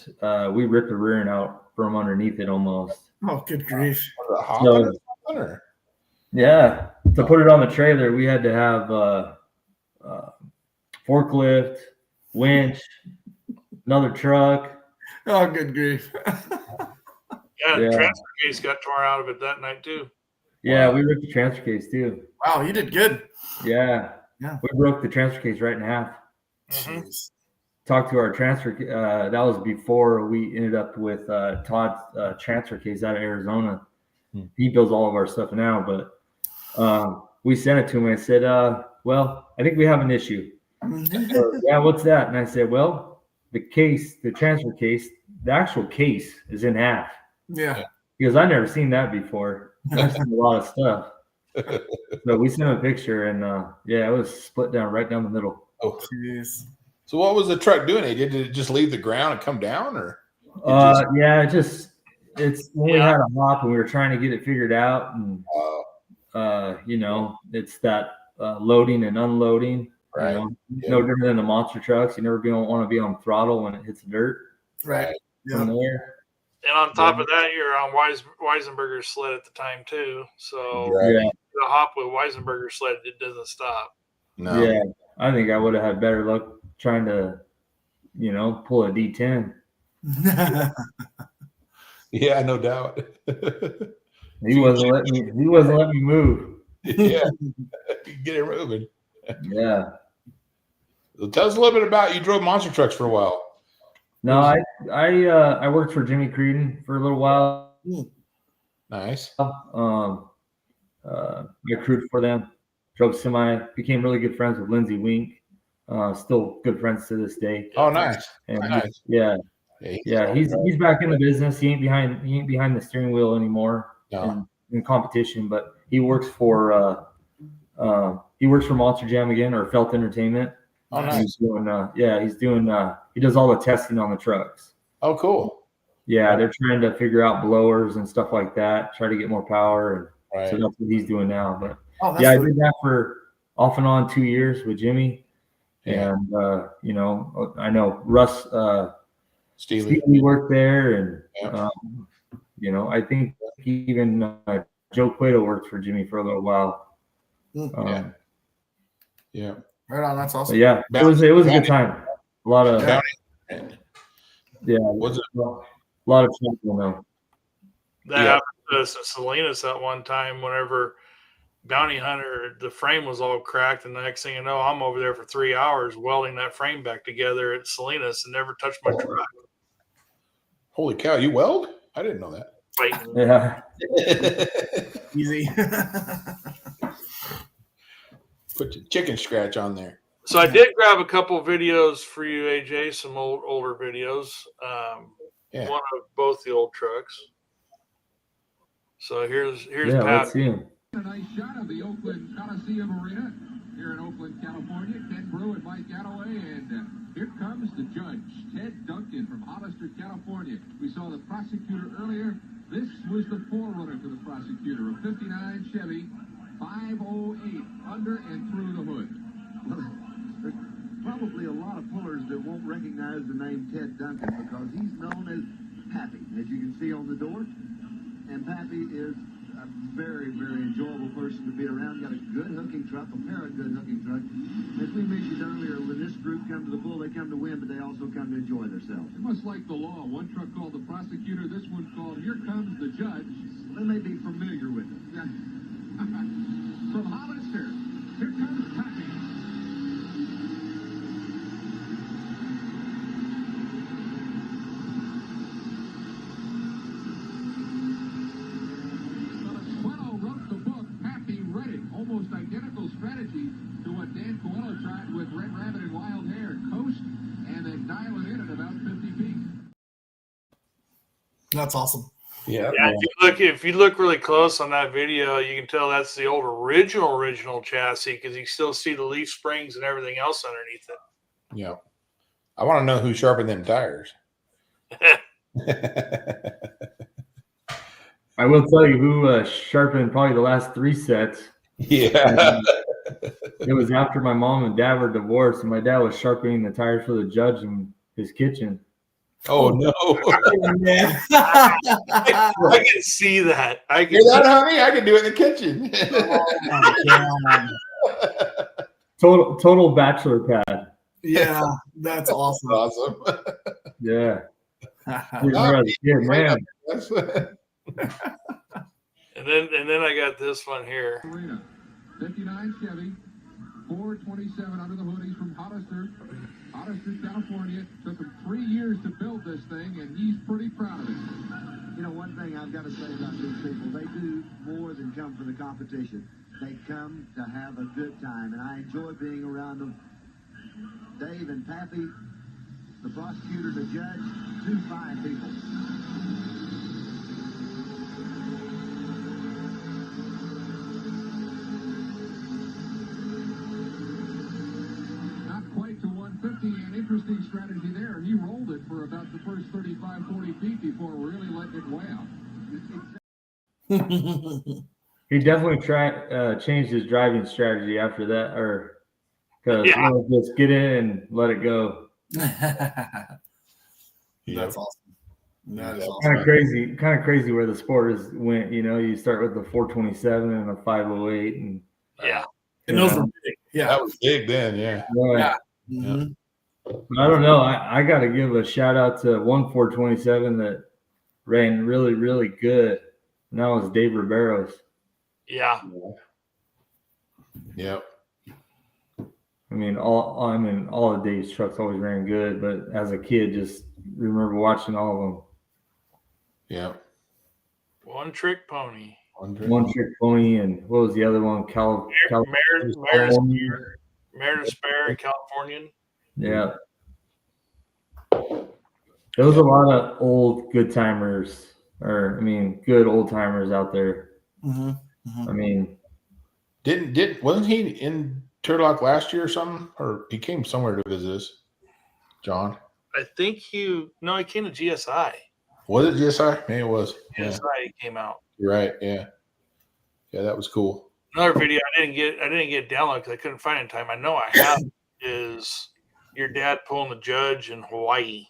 we ripped the rear end out from underneath it almost. Oh, good grief. Yeah, to put it on the trailer, we had to have forklift, winch, another truck. Oh, good grief. The transfer case got torn out of it that night too. Yeah, we ripped the transfer case too. Wow, you did good. Yeah. We broke the transfer case right in half. Mm-hmm. Talked to our transfer. That was before we ended up with Todd's transfer case out of Arizona. He builds all of our stuff now, but we sent it to him. And I said, well, I think we have an issue. So, yeah, what's that? And I said, well, the transfer case, the actual case is in half. Yeah. Because I've never seen that before. I've seen a lot of stuff. So we sent him a picture, and it was split right down the middle. Oh, jeez. So what was the truck doing? Did it just leave the ground and come down, or? It's when we had a hop and we were trying to get it figured out, and it's that loading and unloading. Right. No different than the monster trucks. You never want to be on throttle when it hits the dirt. Right. From there. And on top of that, you're on Weisenberger's sled at the time too. So the hop with Weisenberger's sled, it doesn't stop. No. Yeah. I think I would have had better luck trying to, pull a D10. Yeah, no doubt. He wasn't letting me move. Yeah, get it moving. Yeah. So tell us a little bit about you drove monster trucks for a while. No, I worked for Jimmy Creedon for a little while. Nice. I crewed for them, drove semi, became really good friends with Lindsey Wink. Still good friends to this day. Oh, nice. And Nice. He's back in the business. He ain't behind the steering wheel anymore in competition, but he works for Monster Jam again, or Felt Entertainment. Oh, nice. He does all the testing on the trucks. Oh, cool. Yeah, they're trying to figure out blowers and stuff like that, try to get more power. Right. So that's what he's doing now. But I really did that for off and on 2 years with Jimmy. Yeah. And I know Russ Steely worked there, and I think even Joe Cueto worked for Jimmy for a little while. Yeah. Right on. That's awesome. But yeah, it was a good time. A lot of Was it? a lot of trouble now. That happened to us in Salinas at one time. Whenever Bounty Hunter, the frame was all cracked, and the next thing you know, I'm over there for 3 hours welding that frame back together at Salinas and never touched my truck. Holy cow! You weld? I didn't know that. Yeah. Easy. Put the chicken scratch on there. So I did grab a couple videos for you, AJ, some older videos. One of both the old trucks. So here's Pat. Let's see him. A nice shot of the Oakland Coliseum Arena here in Oakland, California. Ken Brew and Mike Galloway, and here comes the judge, Ted Duncan from Hollister, California. We saw the prosecutor earlier. This was the forerunner for the prosecutor, a 59 Chevy 508 under and through the hood. There's probably a lot of pullers that won't recognize the name Ted Duncan because he's known as Pappy, as you can see on the door. And Pappy is a very, very enjoyable person to be around. Got a good hooking truck, a pair of good hooking trucks. As we mentioned earlier, when this group come to the bull, they come to win, but they also come to enjoy themselves. Much like the law, one truck called the prosecutor, this one called Here Comes the Judge. They may be familiar with it. From Hollister, here comes Pappy. Almost identical strategy to what Dan Coelho tried with Red Rabbit and Wild Hair. Coast and then dial it in at about 50 feet. That's awesome. Yeah. If you look really close on that video, you can tell that's the old original chassis because you still see the leaf springs and everything else underneath it. Yeah. I want to know who sharpened them tires. I will tell you who sharpened probably the last 3 sets. Yeah. It was after my mom and dad were divorced, and my dad was sharpening the tires for the judge in his kitchen. Oh no! I can see that. I can Hear that, honey? I can do it in the kitchen. Oh, Total bachelor pad. yeah, that's awesome. Awesome. Yeah. Man. And then I got this one here. 59 Chevy, 427 under the hood. He's from Hollister, California. Took him 3 years to build this thing, and he's pretty proud of it. You know, one thing I've got to say about these people, they do more than come for the competition. They come to have a good time, and I enjoy being around them. Dave and Pappy, the prosecutor, the judge, 2 fine people. An interesting strategy there. He rolled it for about the first 35, 40 feet before really letting it weigh out. He definitely changed his driving strategy after that, or because just get in and let it go. That's awesome. That is awesome. Kind of crazy where the sport went. You start with the 427 and the 508, and and those were big. Yeah. That was big then, yeah. Right. Mhm. I don't know. I got to give a shout out to 1427 that ran really, really good. And that was Dave Ribeiro's. Yeah. Yep. I mean, all of Dave's trucks always ran good, but as a kid, just remember watching all of them. Yep. One trick pony. One Trick Pony, and what was the other one? Meredith Spare, Californian. Yeah. There was a lot of old good timers, good old timers out there. Mhm. Mhm. I mean, wasn't he in Turlock last year or something? Or he came somewhere to visit us, John? I think he came to GSI. Was it GSI? Maybe it was. GSI came out. Right. Yeah. Yeah, that was cool. Another video I didn't get downloaded because I couldn't find it in time. I know I have is your dad pulling the judge in Hawaii.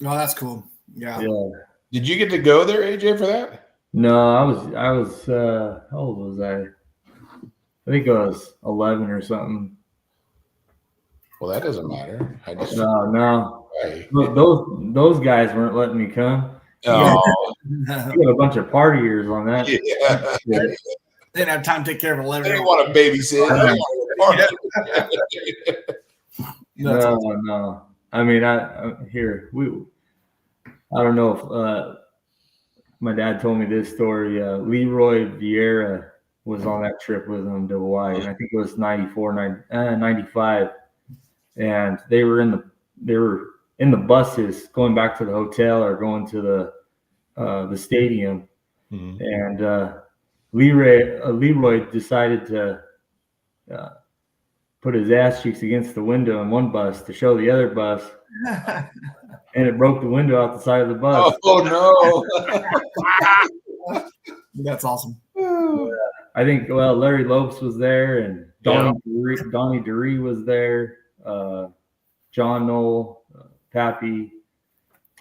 Oh, that's cool. Yeah. Did you get to go there, AJ, for that? No, I was how old was I? I think I was 11 or something. Well, that doesn't matter. I just No. Right. Those guys weren't letting me come. Oh, You got a bunch of partiers on that. yeah. shit. Didn't have time to take care of I 11. didn't want to babysit. I No. I mean, I don't know if my dad told me this story. Leroy Vieira was on that trip with him to Hawaii, and I think it was 95, and they were in the buses going back to the hotel or going to the stadium, and Leroy decided to put his ass cheeks against the window in one bus to show the other bus, and it broke the window out the side of the bus. Oh no. That's awesome. I think Larry Lopes was there, and Donnie DeRee was there, John Knoll, Pappy.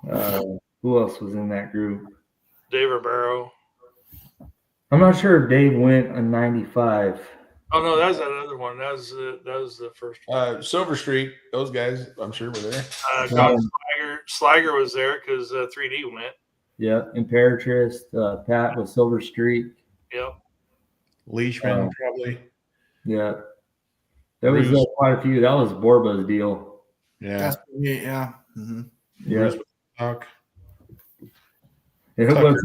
Who else was in that group? Dave Ribeiro. I'm not sure if Dave went a 95. Oh no, that was that other one. That was the first one. Silver Street, those guys, I'm sure were there. Slager was there because 3D went. Yeah, Imperatrix, Pat was Silver Street. Yep. Leishman, probably. Yeah. There was quite a few. That was Borba's deal. Yeah. Yeah. Mm-hmm. Yeah. Tuck. There was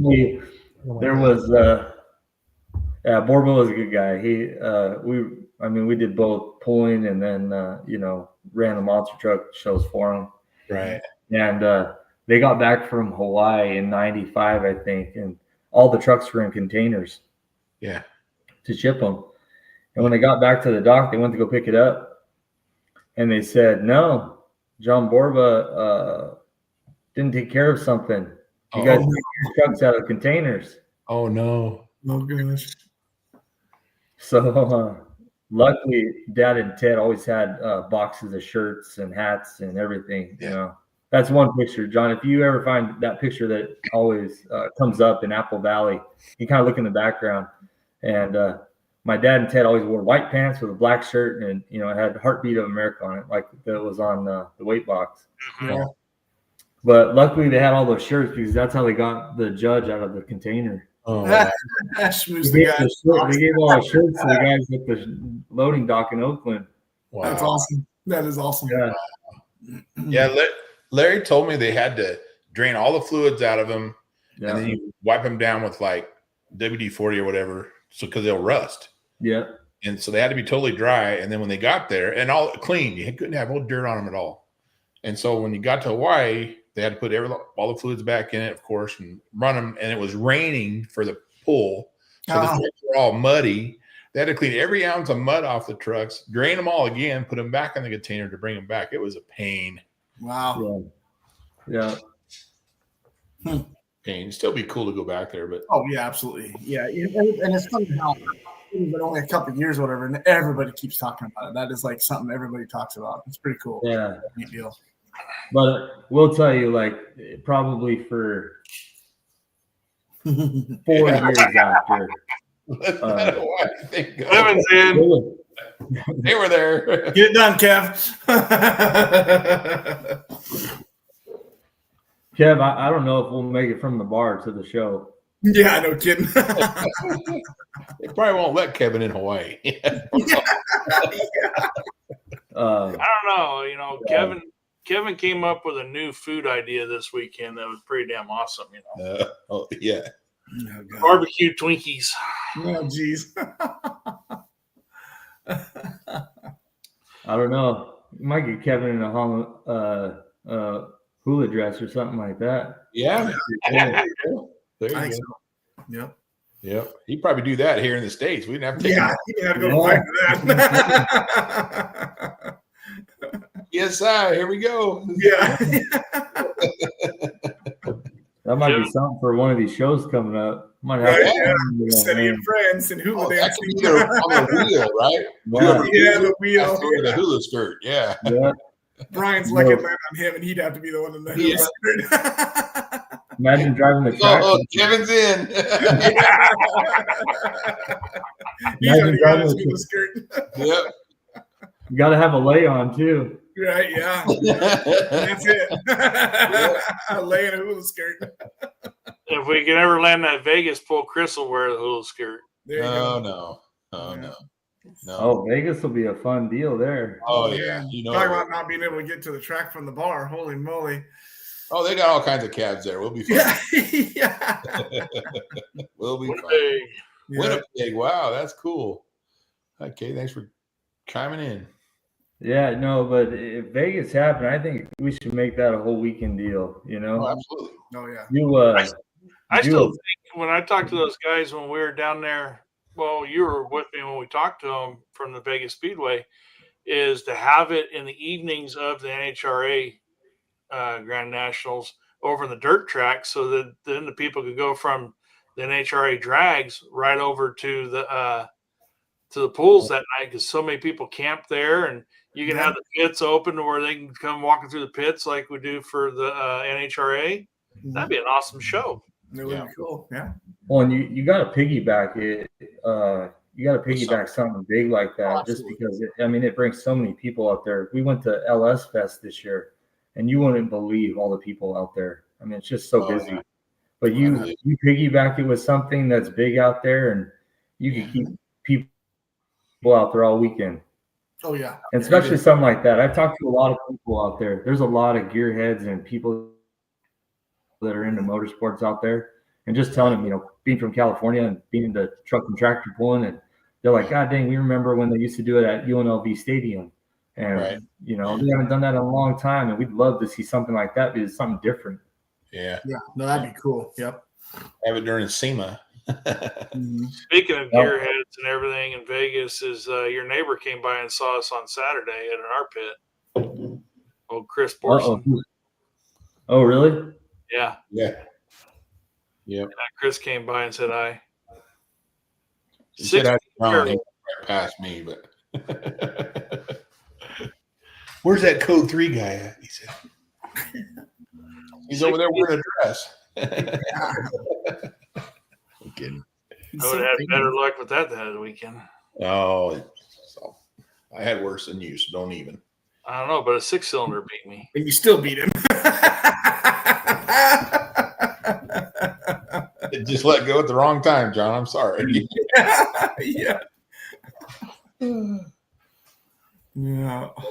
Borba was a good guy. We did both pulling and then ran the monster truck shows for him. Right. And they got back from Hawaii in 95, I think, and all the trucks were in containers. Yeah. To ship them. And when they got back to the dock, they went to go pick it up. And they said, no, John Borba didn't take care of something. You guys took your trucks out of containers. Oh, no. Oh, goodness. So luckily, Dad and Ted always had boxes of shirts and hats and everything. Yeah. That's one picture, John. If you ever find that picture that always comes up in Apple Valley, you kind of look in the background. And my dad and Ted always wore white pants with a black shirt, and it had Heartbeat of America on it, like that was on the weight box. Yeah. But luckily, they had all those shirts because that's how they got the judge out of the container. Oh, They They gave all the shirts to the guys at the loading dock in Oakland. wow. That's awesome. That is awesome. Yeah. Yeah, Larry told me they had to drain all the fluids out of them, Yeah. and then you wipe them down with like WD-40 or whatever, so because they'll rust. Yeah. And so they had to be totally dry. And then when they got there, and all clean, you couldn't have no dirt on them at all. And so when you got to Hawaii, they had to put all the fluids back in it, of course, and run them. And it was raining for the pull, so the trucks were all muddy. They had to clean every ounce of mud off the trucks, drain them all again, put them back in the container to bring them back. It was a pain. Wow. Yeah. Pain. It'd still be cool to go back there, but Oh, yeah, absolutely. Yeah. And it's funny how it's been only a couple of years or whatever, and everybody keeps talking about it. That is like something everybody talks about. It's pretty cool. Yeah. Neat deal. But we'll tell you, like, probably for 4 years after. that's not what I think. Clemens in. They were there. Get it done, Kev. Kev, I don't know if we'll make it from the bar to the show. Yeah, no kidding. They probably won't let Kevin in Hawaii. Uh, I don't know. You know, Kevin came up with a new food idea this weekend that was pretty damn awesome. You know, Oh yeah. Oh, God. barbecue Twinkies. Oh, geez. I don't know. You might get Kevin in a hula dress or something like that. Yeah. Yeah. There I you think go. so. Yep. Yep. He'd probably do that here in the States. We didn't have to take Yeah, him. you had to go to fight for that. Yes, sir. Here we go. Yeah. That might Kevin- be something for one of these shows coming up. Might have Right, to yeah. you know, City of man. Friends and hula Oh, that could dancing. be their, on the wheel, right? Yeah. Whoever Yeah, loses the wheel. has to wear the hula skirt. Yeah. Yeah. Brian's No. lucky to land on him, and he'd have to be the one in the hula Yeah. skirt. Imagine driving the tractor. Oh, Kevin's in. He's Imagine already got driving his the hula skirt. Yep. You got to have a lay on too. Right, yeah. That's it. Laying a hula skirt. If we can ever land that Vegas, pull Chris will wear the hula skirt. There you Oh go. no. Oh Yeah. no. No. Oh, Vegas will be a fun deal there. Oh yeah. You know. Talk about not being able to get to the track from the bar. Holy moly. Oh, they got all kinds of cabs there. We'll be fine. Yeah. Yeah. We'll be fine. Winnipeg. Winnipeg. Wow, that's cool. Okay, thanks for chiming in. Yeah, no, but if Vegas happened, I think we should make that a whole weekend deal. You know, Oh, absolutely. Oh, yeah. you I do still a- think when I talked to those guys when we were down there, well, you were with me when we talked to them from the Vegas Speedway, is to have it in the evenings of the NHRA Grand Nationals over in the dirt track, so that then the people could go from the NHRA drags right over to the pools that night, because so many people camp there, and you can have the pits open to where they can come walking through the pits like we do for the NHRA. That'd be an awesome show. It would be cool. Yeah. well, and you got to piggyback it. You got to piggyback something big like that, just because it brings so many people out there. We went to LS Fest this year, and you wouldn't believe all the people out there. I mean, it's just so busy. Yeah. But you piggyback it with something that's big out there, and you can keep people out there all weekend. Oh, yeah. And especially something like that. I've talked to a lot of people out there. There's a lot of gearheads and people that are into motorsports out there, and just telling them, being from California and being into truck and tractor pulling, and they're like, God dang, we remember when they used to do it at UNLV Stadium. And, Right. they haven't done that in a long time. And we'd love to see something like that because it's something different. Yeah. Yeah. No, that'd be cool. Yep. Have it during SEMA. Speaking of gearheads and everything in Vegas, is your neighbor came by and saw us on Saturday at our pit. Old Chris Borson. Oh, really? Yeah. Yeah. Yep. Chris came by and said hi. He said I was wrong. He Six- went right past me, but where's that code 3 guy at? He said he's over there wearing a dress. I'm kidding. I would have had better luck with that the weekend. Oh, so I had worse than you, so don't even. I don't know, but a 6-cylinder beat me. And you still beat him. Just let go at the wrong time, John. I'm sorry. Yeah. Yeah.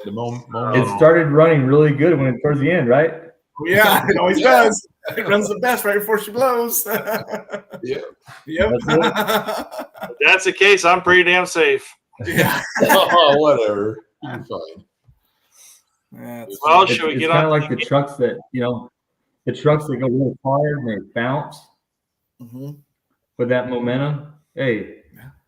The moment. It started running really good towards the end, right? Yeah, it always does. It runs the best right before she blows. Yeah. Yep. If that's the case, I'm pretty damn safe. Yeah. Oh, whatever. You're fine. That's Well, It's, should we it's get kind on? of like the trucks that, the trucks that go really hard and they bounce with that momentum. Hey,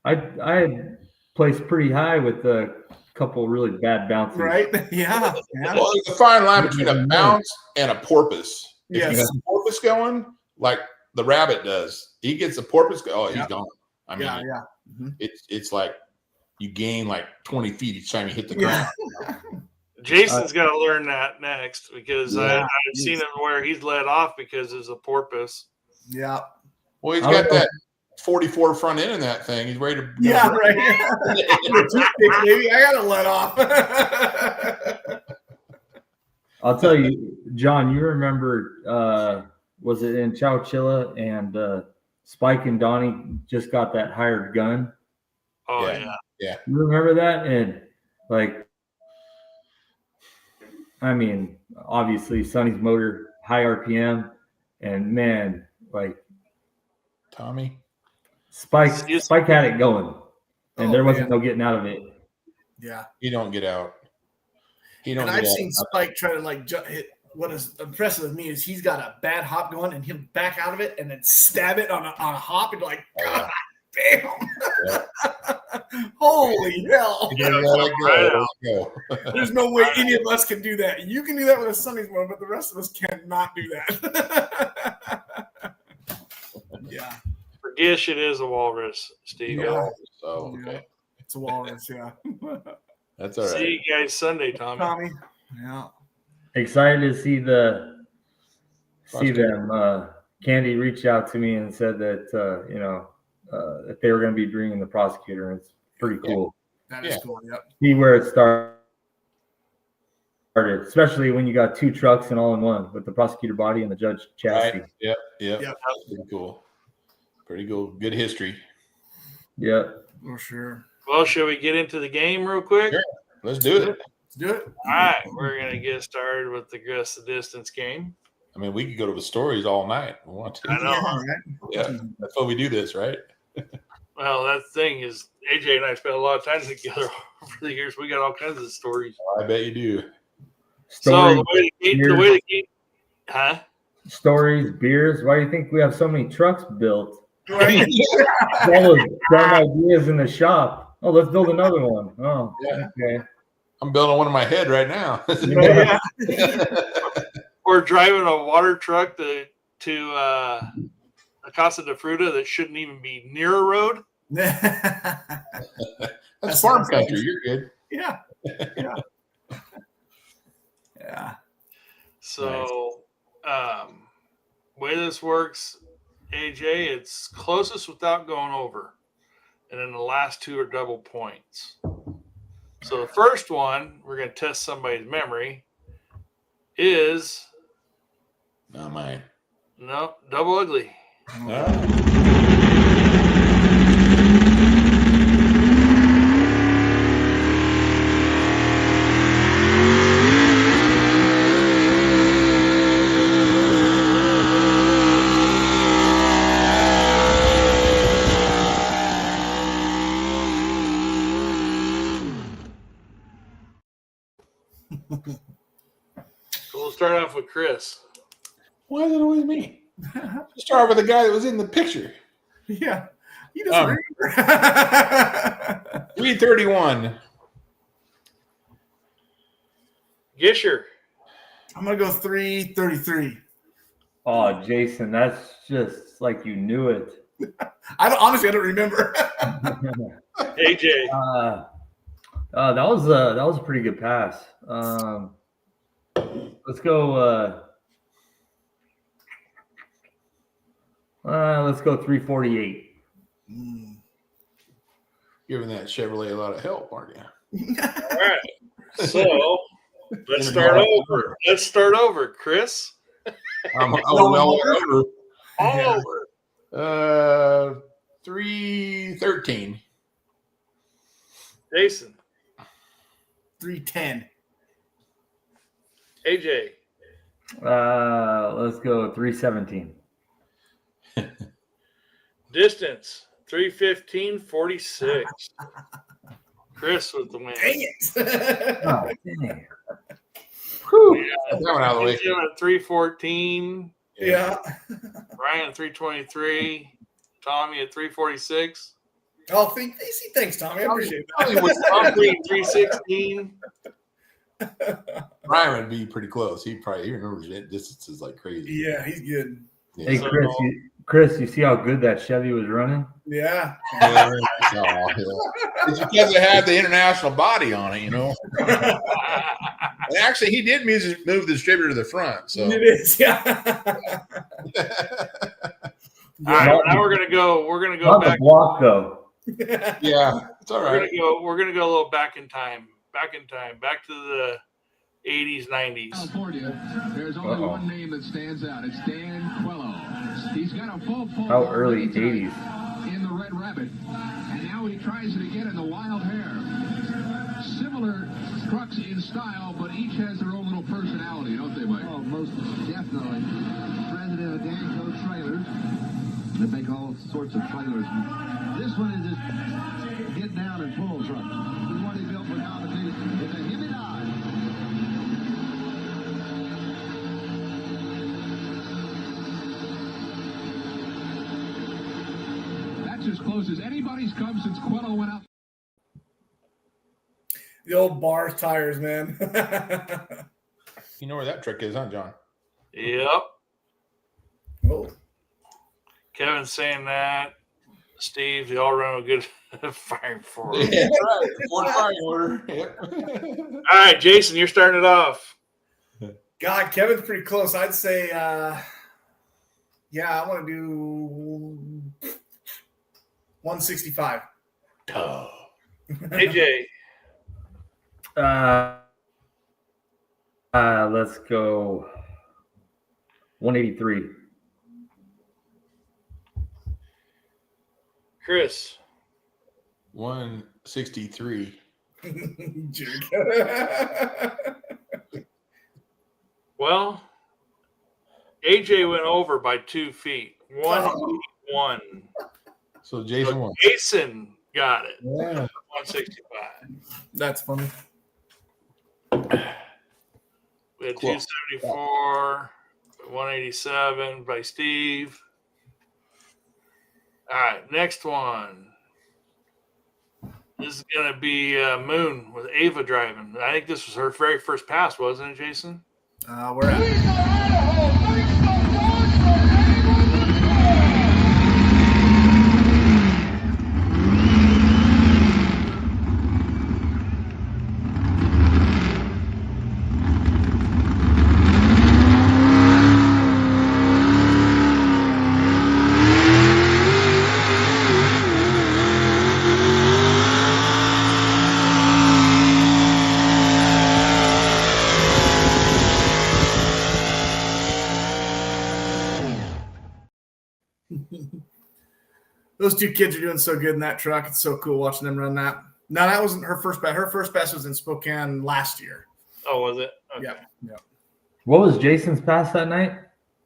I had placed pretty high with a couple really bad bounces. right. Yeah. Yeah. Well, there's a fine line between a bounce and a porpoise. If Yes. you got a porpoise going, like the rabbit does, he gets a porpoise. He's Yeah. gone. I mean, Yeah. Yeah. it's like you gain like 20 feet each time you hit the ground. Jason's got to learn that next, because Yeah. I've seen him where he's let off because it's a porpoise. Yeah. Well, he's I got don't know. that 44 front end in that thing. He's ready to. Yeah, right. Maybe I gotta let off. I'll tell you, John, you remember, was it in Chowchilla and Spike and Donnie just got that hired gun? Oh Yeah. yeah. You remember that? And like, I mean, obviously Sonny's motor, high RPM, and man, like Tommy. Spike had it going, and there wasn't man. no getting out of it. Yeah. He don't get out. He don't. And get I've out. seen Spike try to like hit. What is impressive with me is he's got a bad hop going, and he'll back out of it and then stab it on a hop and like, God damn! Yeah. Holy hell! He doesn't let it go. Let's go. There's no way any of us can do that. You can do that with a Sunny's one, but the rest of us cannot do that. Yeah. For Gish, it is a walrus, Steve. Yeah. So okay, It's a walrus, yeah. that's all right. See you guys Sunday, Tommy. Tommy. Yeah. Excited to see them. Candy reached out to me and said that if they were going to be bringing the prosecutor. It's pretty cool. That is cool. Yep. See where it started, especially when you got two trucks and all in one with the prosecutor body and the judge chassis. Right. Yep. Yep. That's pretty cool. Pretty cool. Good history. Yep. For sure. Well, shall we get into the game real quick? Sure. Let's do it. Let's do it. All right, we're gonna get started with the Guess the Distance game. I mean, we could go to the stories all night. We want to. I know. Right? Yeah, that's why we do this, right? Well, that thing is AJ and I spent a lot of time together over the years. We got all kinds of stories. I bet you do. Stories, So the way the game, huh? stories, beers. Why do you think we have so many trucks built? Right. All those dumb ideas in the shop. Oh, let's build another one. Oh, Yeah. okay. I'm building one in my head right now. Yeah. We're driving a water truck to Casa de Fruta that shouldn't even be near a road. That's farm country. You're good. Yeah. Yeah. Yeah. So, way this works, AJ, it's closest without going over. And then the last two are double points. So the first one, we're going to test somebody's memory, is Not mine. no, double ugly. All right. So we'll start off with Chris. Why is it always me? Start with the guy that was in the picture. Yeah. You just remember. 331. Gisher. I'm gonna go 333. Oh, Jason, that's just like you knew it. Honestly, I don't remember. AJ. That was a pretty good pass. Let's go. Let's go 348. Giving that Chevrolet a lot of help, aren't you? All right. So let's start over. Let's start over, Chris. All over. All over. 313. Jason. 310. AJ. Let's go 317. Distance 315.46. Chris with the win. Dang it. Oh, dang. That one out of the way. Jim at 314. Yeah. Ryan at 323. Tommy at 346. Oh, thanks, Tommy. I appreciate Tommy that. was Tommy at 316. Ryan would be pretty close. He remembers distances like crazy. Yeah, he's good. Yeah. Hey, Chris, you see how good that Chevy was running? Yeah. Yeah. Oh, yeah. It's because it had the international body on it, you know. And actually, he did move the distributor to the front. So It is, yeah. All right, now we're gonna go Not back. the block though. Yeah, it's all right. We're gonna go a little back in time, back to the 80s, 90s. California, there's only one name that stands out. It's Dan Quello. He's got a full pull. How early 80s? In the Red Rabbit, and now he tries it again in the Wild Hare. Similar trucks in style, but each has their own little personality, don't they, Mike? Oh, most definitely. President of Danco Trailers. They make all sorts of trailers. This one is just get down and pull truck. This is what he built for competition. It's a Hemi Dodge. That's as close as anybody's come since Quello went out. The old bar tires, man. You know where that trick is, huh, John? Yep. Oh. Kevin's saying that. Steve, they all run a good firing forward. Yeah, right. Ford firing order. Yep. All right, Jason, you're starting it off. God, Kevin's pretty close. I'd say, I want to do 165. Oh. AJ, Let's go 183. Chris, 163. Jerk. well, AJ went over by 2 feet. 181. So Jason So won. Jason got it. Yeah. 165. That's funny. We had Cool. 274, 187 by Steve. All right, next one. This is going to be Moon with Ava driving. I think this was her very first pass, wasn't it, Jason? We're at. Those two kids are doing so good in that truck. It's so cool watching them run that. No, that wasn't her first best. Her first best was in Spokane last year. Oh, was it? Okay. Yeah. What was Jason's pass that night?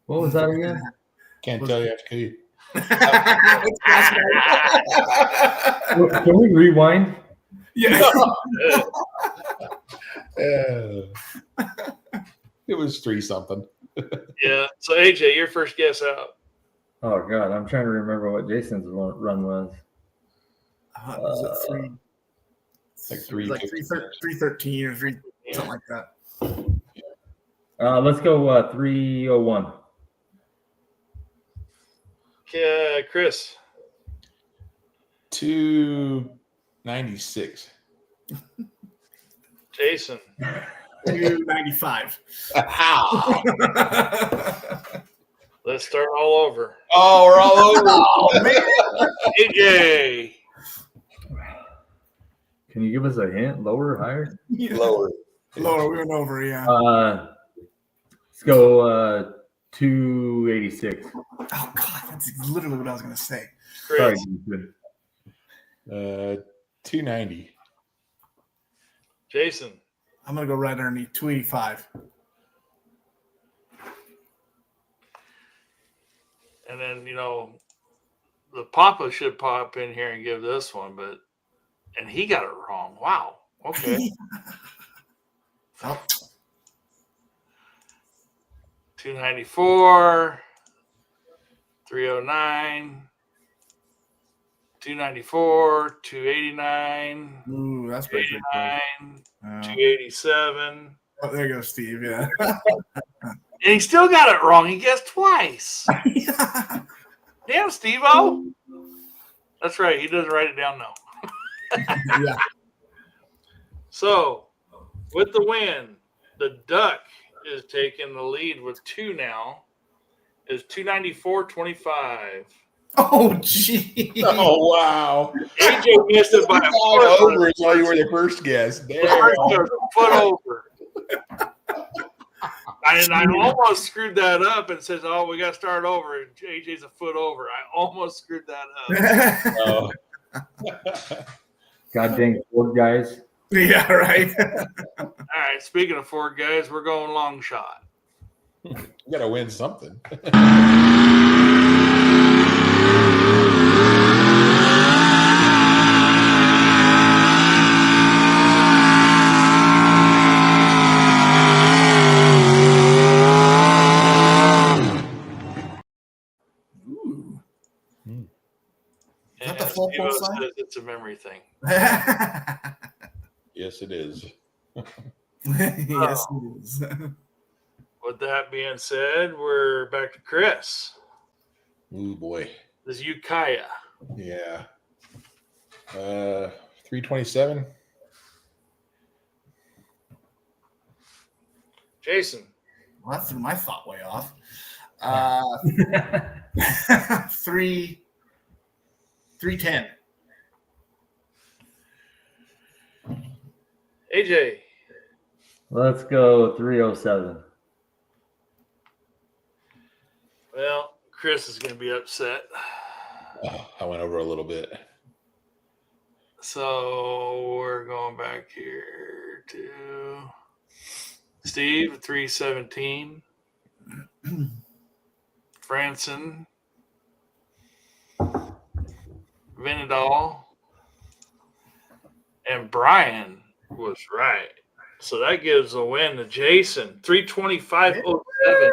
What was that again? Can't tell you after you. Can we rewind? Yeah. It was 3 something. Yeah. So, AJ, your first guess out. Oh God, I'm trying to remember what Jason's run was. Was it three? Like It was like 313 or 3 something like that. Let's go 301. Chris, 296. Jason, 295. let's start all over. Oh, we're all over. AJ, Can you give us a hint? Lower, higher? Lower. Lower, we went over, yeah. Let's go 286. Oh God, that's literally what I was gonna say. Sorry, Chris, Jason. 290. Jason, I'm gonna go right underneath 285. and then the Papa should pop in here and give this one, and he got it wrong. Wow. Okay. Oh, 294, 309, 294, 289, ooh, that's pretty good. 289, 287. Oh, there goes Steve. Yeah. And he still got it wrong. He guessed twice. Damn, Steve-O. That's right. He doesn't write it down now. Yeah. So, with the win, the Duck is taking the lead with 2 now. Is 294.25. Oh, gee. Oh wow! AJ missed it by a Five foot. over is why you were the first guess. The There. first one was a foot over. I almost screwed that up and says, "Oh, we got to start over." And AJ's a foot over. I almost screwed that up. Oh. God dang Ford guys. Yeah, right. All right. Speaking of Ford guys, we're going long shot. You got to win something. Ooh. And that the full Steve-O sign? says it's a memory thing. Yes, it is. Yes, it is. With that being said, we're back to Chris. Ooh boy. This is Ukiah. Yeah. 327. Jason. Well, that threw my thought way off. 310. AJ. Let's go 307. Well, Chris is going to be upset. Oh, I went over a little bit. So we're going back here to Steve, 317. Franson. Vinadal. And Brian was right. So that gives a win to Jason. 325.07.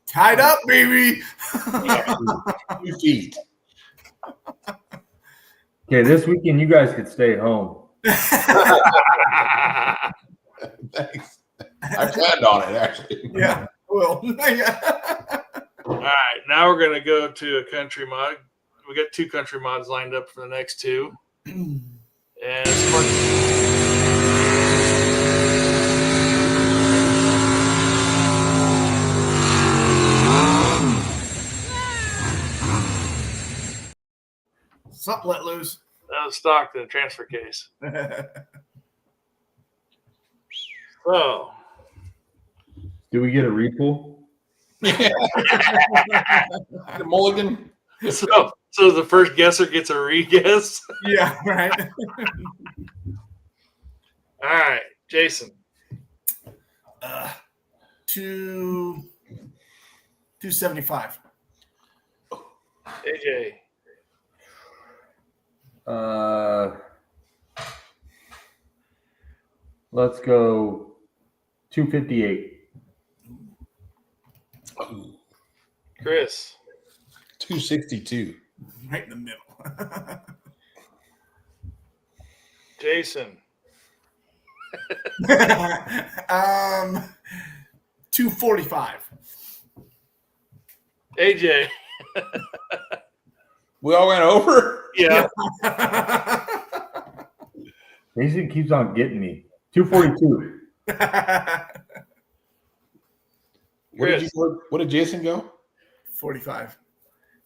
Tied up, baby. 2 feet. Okay, this weekend you guys could stay home. Thanks. I planned on it, actually. Yeah, well, All right, now we're going to go to a country mod. We got 2 country mods lined up for the next 2. And something let loose. that was stocked in a transfer case. So, Do we get a repull? The mulligan. so the first guesser gets a re-guess. Yeah, right. All right, Jason. 275. AJ. Let's go 258. Ooh, Chris. 262. Right in the middle. Jason. 245. AJ. We all went over? Yeah. Jason keeps on getting me. 242. What did Jason go? 45.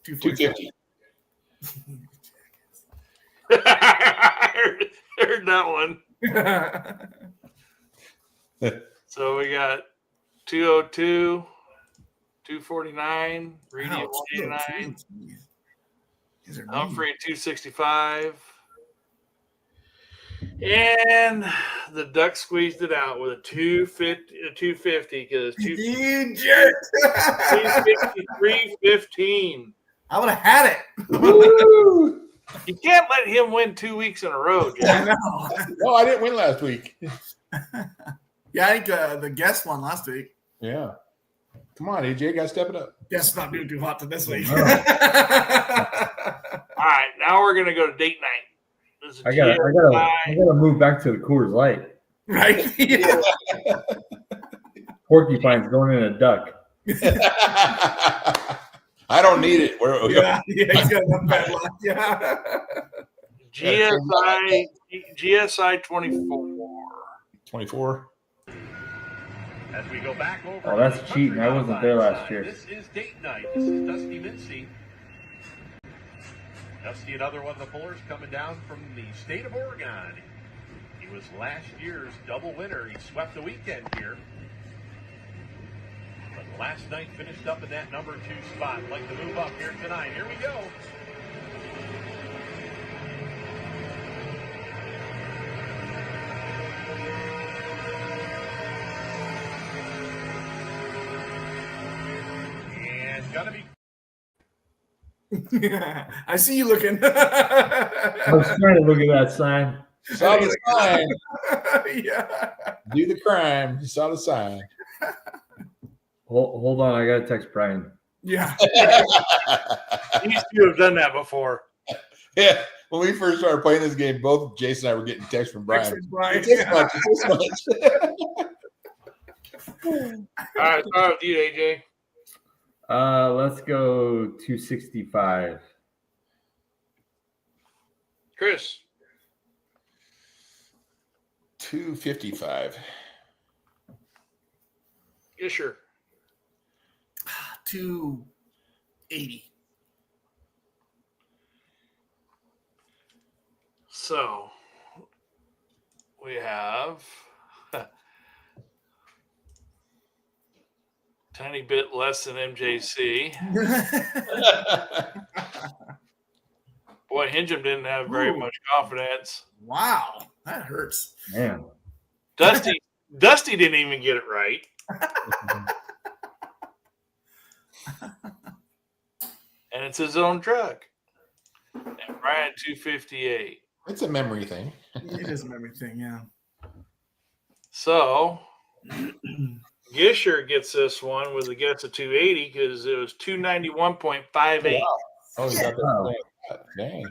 250. Heard that one. So we got 202, 249, Reedy at 189, Humphrey at 265. And the Duck squeezed it out with a 250 because 315. I would have had it. Woo! You can't let him win 2 weeks in a row, I Jack. know. No, I didn't win last week. Yeah, I think the guest won last week. Yeah. Come on, AJ, got to step it up. Guess not doing too hot to this week. All right, now we're gonna go to date night. This is I gotta move back to the Coors Light. Right? Yeah. Porcupine's going in a duck. I don't need it. Yeah, he's got enough bad luck. Yeah. GSI 24. 24. As we go back over Oh, that's cheating. I wasn't there last year. This is date night. This is Dusty Mincy. Dusty, another one of the pullers coming down from the state of Oregon. He was last year's double winner. He swept the weekend here. But last night finished up in that number 2 spot. Like to move up here tonight. Here we go. And gonna be I see you looking. I was trying to look at that sign. Saw the sign. Yeah. Do the crime. You saw the sign. Hold on, I gotta text Brian. Yeah. These two have done that before. Yeah. When we first started playing this game, both Jason and I were getting texts from Brian. Brian. This much, this much. All right, start with you, AJ. Let's go 265. Chris. 255. Yeah, sure. 280. So we have tiny bit less than MJC. Boy, Hingham didn't have very much confidence. Wow, that hurts. Man. Dusty didn't even get it right. And it's his own truck. And Brian 258. It's a memory thing. It is everything, yeah. So Gisher gets this one with a guess of 280 because it was 291.58. Oh, you got that. Dang.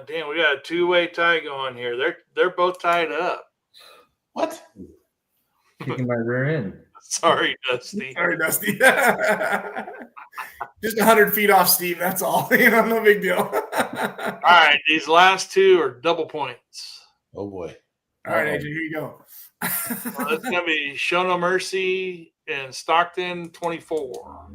Damn, we got a two-way tie going here. They're both tied up. What? Kicking my rear end. Sorry, Dusty. Sorry, Dusty. Just 100 feet off Steve, that's all. No big deal. All right, these last two are double points. Oh boy. All right, AJ, here you go. Well, that's going to be Show No Mercy in Stockton 24.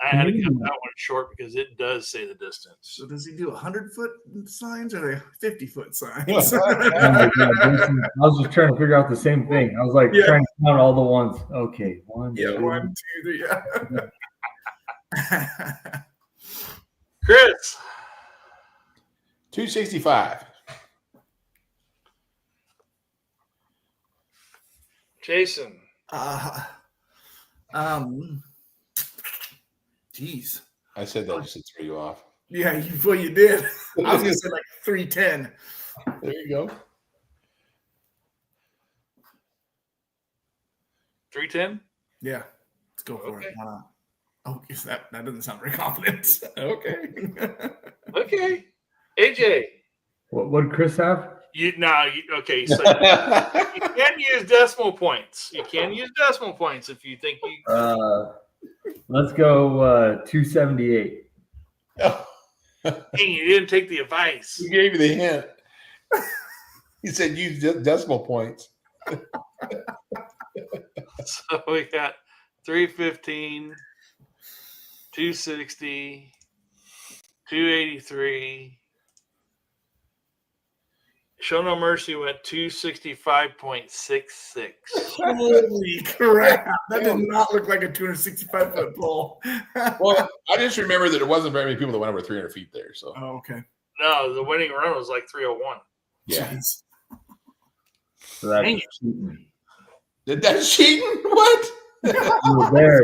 I had to cut that one short because it does say the distance. So does he do 100-foot signs or they 50-foot signs? I was just trying to figure out the same thing. I was like trying to count all the ones. Okay, one, Yeah, two. 1, 2, 3. Yeah. Chris. 265. Jason. Geez. I said that just to throw you off. Yeah, you did. I was gonna say like 310. There you go. 310? Yeah, let's go for Okay. it. Why not? Oh, that doesn't sound very confident. Okay. Okay. AJ. What did Chris have? Okay. So you can use decimal points. You can use decimal points if you think you. Let's go 278. Oh, Dang, you didn't take the advice. he gave you the hint. He said use decimal points. So we got 315, 260, 283. Show No Mercy went 265.66. Holy crap. That did not look like a 265-foot pole. Well, I just remember that it wasn't very many people that went over 300 feet there. So Oh, okay. No, the winning run was like 301. yeah, Jeez. So that's Dang. cheating. did that cheating? What? You were there.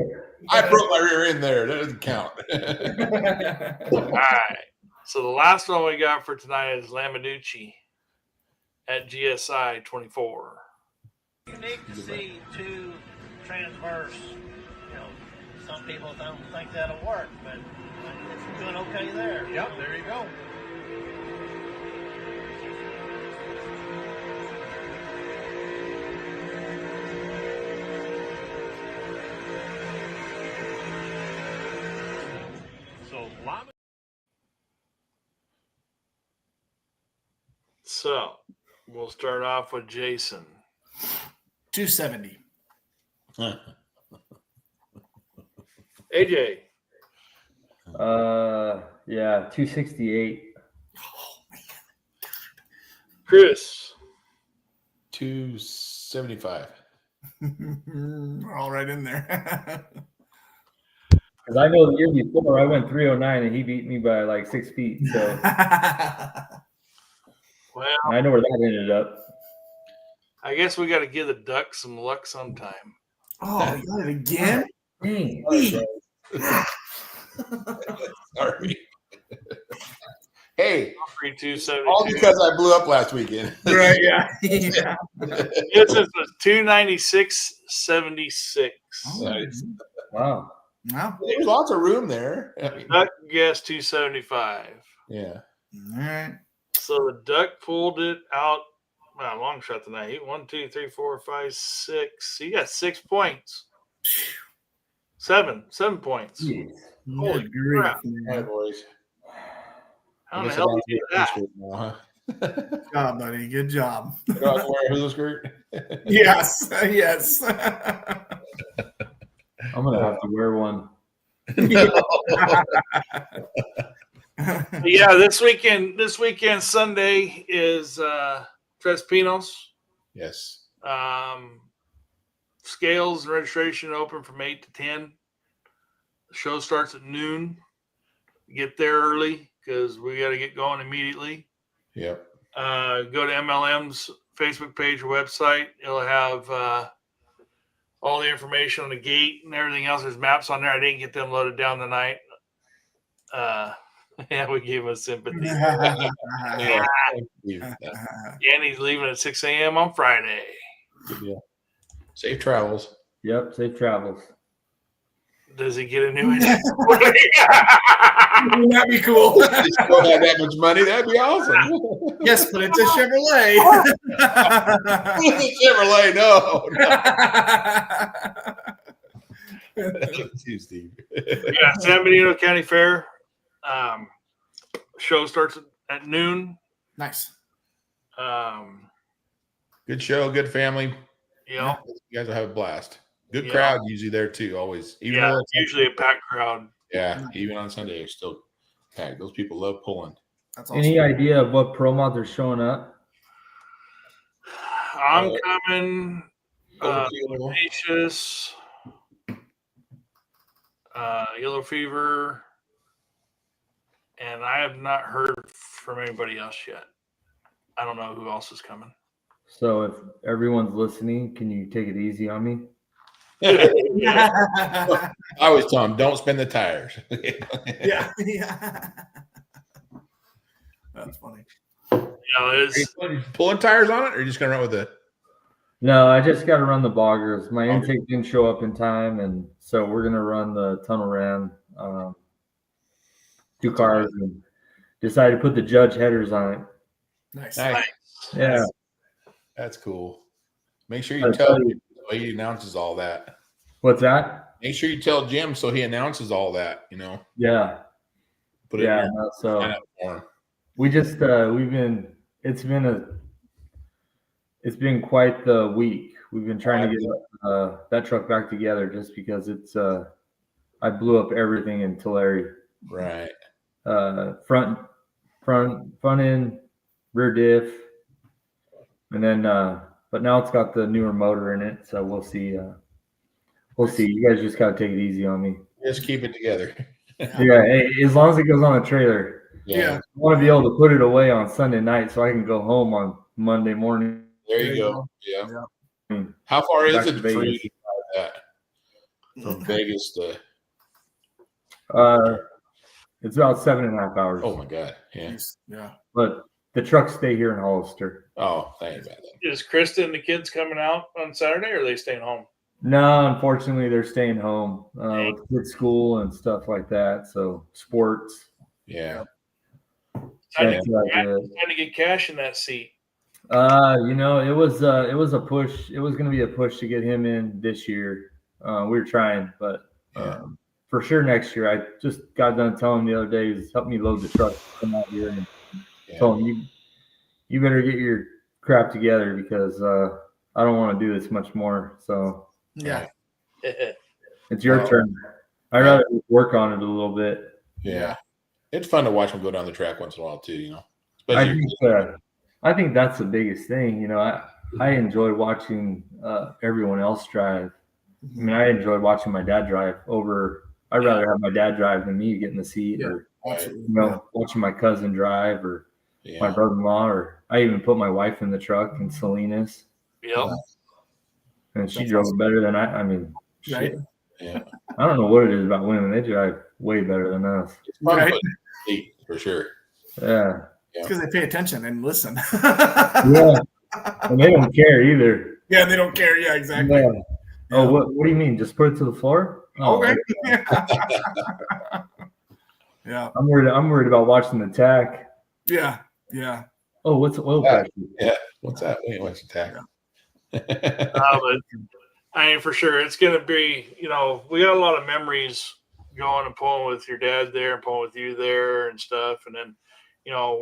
I broke my rear end there. That doesn't count. All right. So the last one we got for tonight is Laminucci at GSI 24. Unique to see two transverse. Some people don't think that'll work, but it's doing okay there. Yep, there you go. So So we'll start off with Jason. 270. AJ. Yeah, 268. Chris. 275. We're all right in there. Because I know the year before I went 309 and he beat me by like 6 feet. So Well, I know where that ended up. I guess we got to give the Ducks some luck sometime. Oh, you got it again? Dang. Sorry. Hey, 272. all because I blew up last weekend. Right, yeah. Yeah. This is the 296.76. Nice. Wow. Well, There's lots of room there. I mean, Duck guessed 275. yeah. all right. So the Duck pulled it out. Wow, long shot tonight. He 1, 2, 3, 4, 5, 6. He got 6 points. 7 points. Jeez. Holy Good grief, crap. All right, man. boys. How the hell did you do that? Good job, buddy. Good job. Do I have to wear a hula skirt? Yes. Yes. I'm going to have to wear one. But yeah, this weekend Sunday is Tres Pinos. Yes. Scales and registration open from 8 to 10. The show starts at noon. Get there early because we got to get going immediately. Yep. Go to MLM's Facebook page or website. It'll have all the information on the gate and everything else. There's maps on there. I didn't get them loaded down tonight. Yeah, we gave him a sympathy. Yeah. And he's leaving at 6 a.m. on Friday. Good deal. Safe travels. Yep, safe travels. Does he get a new engine? That'd be cool. If you don't have that much money, that'd be awesome. Yes, but it's a Chevrolet. Chevrolet, no. Too Steve. Yeah, San Benito County Fair. Show starts at noon. Nice. Good show, good family. You know, You guys will have a blast. Good Yeah. crowd usually there too, always. Even yeah, though it's usually a packed crowd. yeah, even on Sunday, it's still packed. Those people love pulling. That's awesome. Any idea of what pro mods are showing up? I'm coming. Overkill. Tenacious, Yellow Fever, and I have not heard from anybody else yet. I don't know who else is coming. So if everyone's listening, can you take it easy on me? I always tell them, don't spin the tires. Yeah. That's funny. Yeah, Are you pulling tires on it, or are you just gonna run with it? No, I just got to run the boggers. My Okay. intake didn't show up in time, and so we're gonna run the tunnel ram, 2 cars, and decided to put the Judge headers on it. Nice. Nice. Yeah, That's cool. Make sure you I'll tell tell him you. so he announces all that. what's that? Make sure you tell Jim so he announces all that. Yeah, Put it yeah. in no, your so sign up form. we just it's been quite the week. We've been trying to get that truck back together just because it's I blew up everything in Tulare. Right. Front end, rear diff, and then but now it's got the newer motor in it, so we'll see. We'll see. You guys just gotta take it easy on me. Just keep it together. Yeah, hey, as long as it goes on a trailer. Yeah. I want to be able to put it away on Sunday night so I can go home on Monday morning. There you go. Yeah. Yeah. How far is Back it to for you Vegas. to drive that from Vegas to? It's about 7.5 hours. Oh my God. Yeah. Nice. Yeah. But the trucks stay here in Hollister. Oh, that ain't bad. Is Krista and the kids coming out on Saturday, or are they staying home? No, unfortunately, they're staying home with kids' school and stuff like that. So sports. Yeah. Time That's to, about time it. to get cash in that seat. It was a push. It was going to be a push to get him in this year. We were trying, but for sure next year. I just got done telling him the other day, help me load the truck, come out here, and told him you better get your crap together because I don't want to do this much more. So Yeah. it's your Well, turn. I'd rather work on it a little bit. Yeah. It's fun to watch them go down the track once in a while too, you know. I think that's the biggest thing. You know, I enjoy watching everyone else drive. I mean, I enjoy watching my dad drive over. I'd rather have my dad drive than me get in the seat, or watching my cousin drive, or my brother-in-law, or I even put my wife in the truck in Salinas. Yep. And she drove better than I mean, Right. shit. Yeah. I don't know what it is about women. They drive way better than us. It's fun Right. for sure. Yeah. It's because they pay attention and listen. Yeah. And they don't care either. Yeah, they don't care. Yeah, exactly. Yeah. Oh, what do you mean? Just put it to the floor? Oh, Okay. Yeah. I'm worried about watching the tack. Yeah. Yeah. Oh, what's oil pressure? Yeah. What's that? Wait, what's the tack? But I mean, for sure, it's going to be, you know, we got a lot of memories going and pulling with your dad there and pulling with you there and stuff. And then, you know,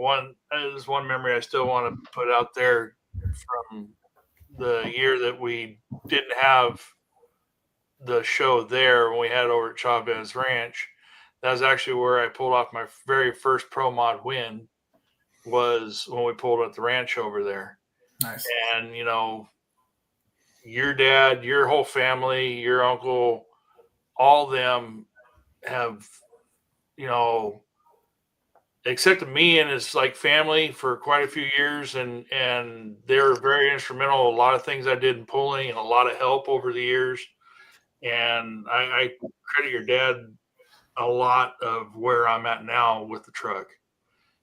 there's one memory I still want to put out there from the year that we didn't have the show there when we had it over at Chavez Ranch. That was actually where I pulled off my very first Pro Mod win, was when we pulled at the ranch over there. Nice. And, you know, your dad, your whole family, your uncle, all of them have, you know, accepted me and his like family for quite a few years, and they're very instrumental in a lot of things I did in pulling and a lot of help over the years. And I credit your dad a lot of where I'm at now with the truck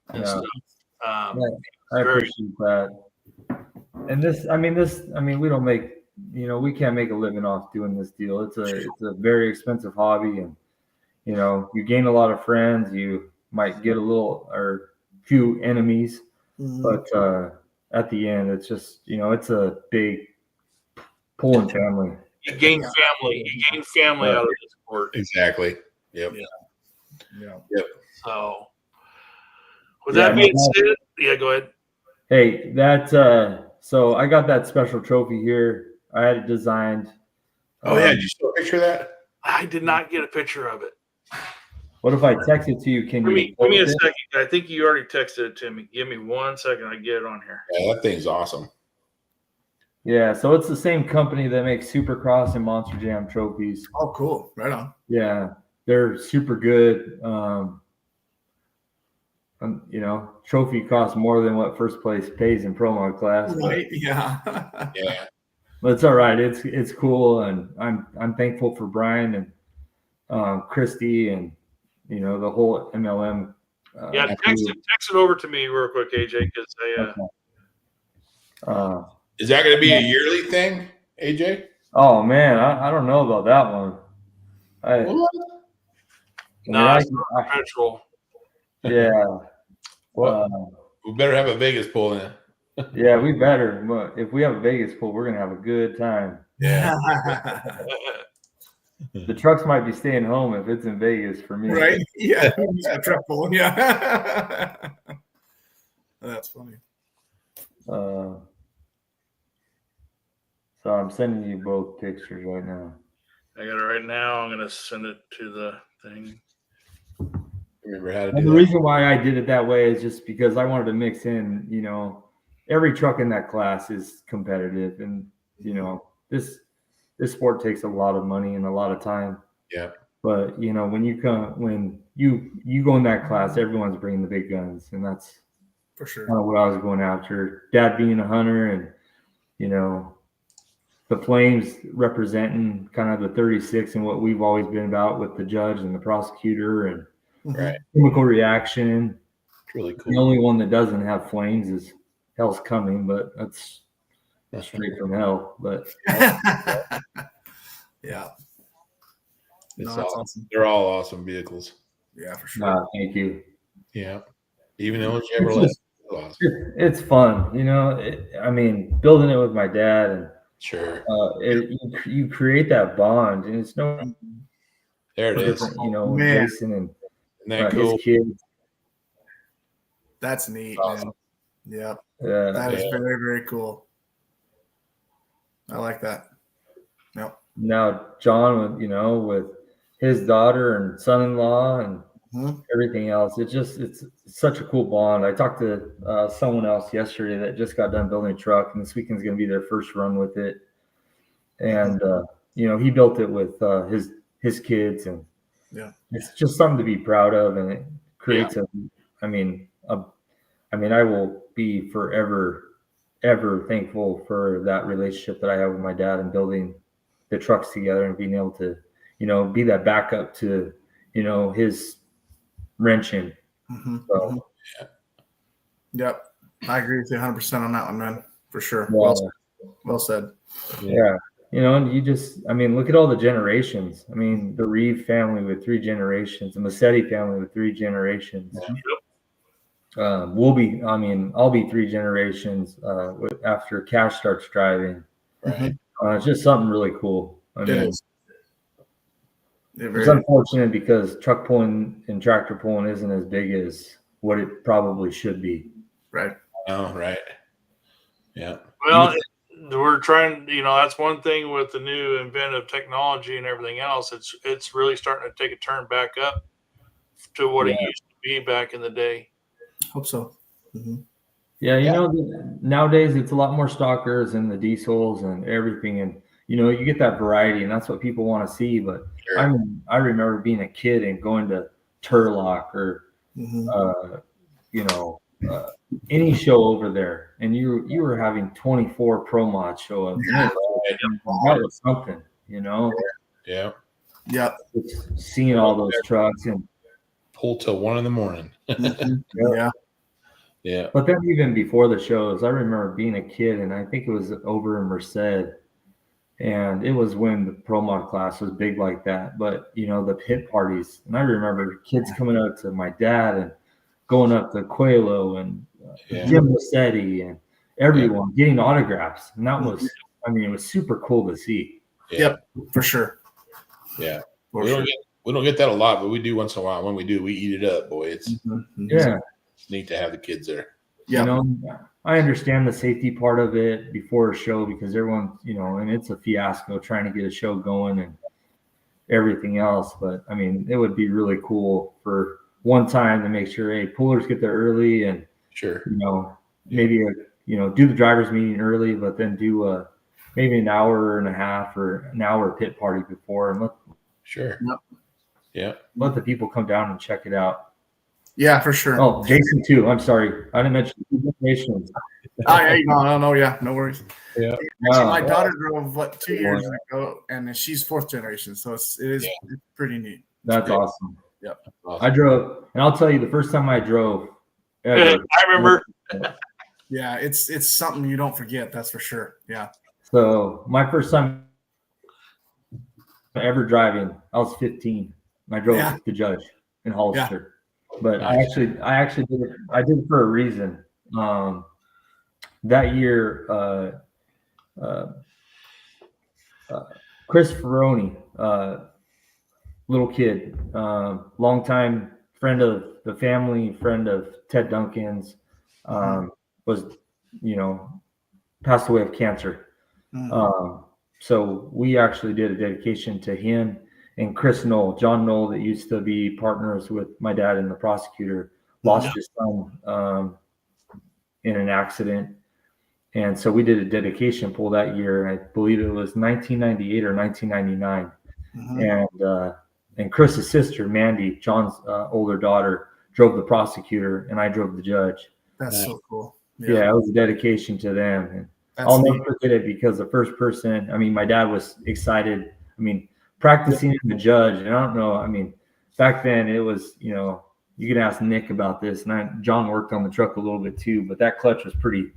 and stuff. I appreciate that. And we don't make, you know, we can't make a living off doing this deal. It's a very expensive hobby, and you know, you gain a lot of friends, you might get a few enemies, but at the end, it's just, you know, it's a big pulling family. You gain family out of this sport. Exactly. Yep. Yeah. Yep. So with that being said, go ahead. Hey, so I got that special trophy here. I had it designed. Oh yeah, did you still picture that? I did not get a picture of it. What if I text it to you? Can you give me a second? I think you already texted it to me. Give me 1 second. I get it on here. Yeah, that thing's awesome. Yeah, so it's the same company that makes Supercross and Monster Jam trophies. Oh, cool. Right on. Yeah, they're super good. You know, trophy costs more than what first place pays in Pro Mod class. Right. Yeah. Yeah. But it's all right. It's cool, and I'm thankful for Brian and Christy and, you know, the whole MLM. Text it over to me real quick, AJ, because is that going to be a yearly thing, AJ? Oh man, I don't know about that one. It's not perpetual. Yeah. Well, we better have a Vegas pull then. Yeah, we better. If we have a Vegas pull, we're gonna have a good time. Yeah. The trucks might be staying home if it's in Vegas for me. Right? Yeah. Truck pulling. Yeah. That's funny. So I'm sending you both pictures right now. I got it right now. I'm gonna send it to the thing. Remember how to do and the reason why I did it that way is just because I wanted to mix in, you know, every truck in that class is competitive, and you know, this sport takes a lot of money and a lot of time. Yeah. But you know, when you go in that class, everyone's bringing the big guns, and that's for sure kind of what I was going after. Dad being a hunter, and you know, the Flames representing kind of the 36 and what we've always been about with the judge and the prosecutor and right. chemical reaction. It's really cool. The only one that doesn't have flames is Hell's Coming, but that's straight from hell. But yeah, that's awesome. They're all awesome vehicles. Yeah, for sure. Thank you. Yeah, even though it's Chevrolet, it's fun. You know, I mean, building it with my dad and sure, you create that bond, and it's no. There it is. You know, Jason and his kids. That's neat, awesome. Yeah, Yeah. that is very, very cool. I like that. Yep. Now John, with his daughter and son-in-law and Mhm. everything else, it's such a cool bond. I talked to someone else yesterday that just got done building a truck, and this weekend's going to be their first run with it. And he built it with his kids, and Yeah. it's just something to be proud of, and it creates I will be forever ever thankful for that relationship that I have with my dad and building the trucks together and being able to, be that backup to, his wrenching. Mhm. So, Yep. I agree with you 100% on that one, man. For sure. yeah. Well said. Yeah. And you just, look at all the generations. The Reeve family with 3 generations, the Massetti family with 3 generations. I'll be 3 generations after Cash starts driving. Right. It's just something really cool. It is. It's unfortunate because truck pulling and tractor pulling isn't as big as what it probably should be. Right. Oh, right. Yeah. Well, we're trying, that's one thing with the new inventive technology and everything else. It's really starting to take a turn back up to what it used to be back in the day. Hope so. Mm-hmm. Yeah, nowadays it's a lot more stockers and the diesels and everything, and you get that variety, and that's what people want to see. But Sure. I remember being a kid and going to Turlock or any show over there, and you were having 24 Pro Mod show up. Yeah. That was something, Yeah. Yep. Seeing all those trucks and pull till 1 a.m. Yeah. Yeah. But then even before the shows, I remember being a kid, and I think it was over in Merced, and it was when the Pro Mod class was big like that. But the pit parties, and I remember kids coming up to my dad and going up to Coelho and Jim Massetti and everyone getting autographs, and that was, it was super cool to see. Yep, for sure. Yeah, we don't get that a lot, but we do once in a while. When we do, we eat it up, boy. It's it's neat to have the kids there. Yeah, I understand the safety part of it before a show because everyone, and it's a fiasco trying to get a show going and everything else. But it would be really cool for one time to make sure, hey, pullers get there early and sure, maybe do the drivers meeting early, but then do maybe an hour and a half or an hour pit party before and let the people come down and check it out. Yeah, for sure. Oh, Jason too. I'm sorry, I didn't mention generations. No, yeah, no worries. Yeah, my daughter drove 2 years ago, and she's 4th generation, so it's pretty neat. That's awesome. Yep. Awesome. I drove, and I'll tell you, the first time I drove, ever, I remember. Yeah, it's something you don't forget. That's for sure. Yeah. So my first time ever driving, I was 15. I drove the Judge in Hollister. But I actually did it. I did it for a reason. That year, Chris Ferroni, little kid, longtime friend of the family, friend of Ted Duncan's, was, passed away of cancer. So we actually did a dedication to him. And Chris Knoll, John Knoll, that used to be partners with my dad and the prosecutor, lost his son in an accident. And so we did a dedication pool that year. And I believe it was 1998 or 1999. And Chris's sister, Mandy, John's older daughter, drove the prosecutor, and I drove the judge. That's so cool. Yeah, it was a dedication to them. And I'll never forget it because the first person, my dad was excited. Practicing in the judge, and I don't know. Back then it was, you can ask Nick about this, and John worked on the truck a little bit too, but that clutch was pretty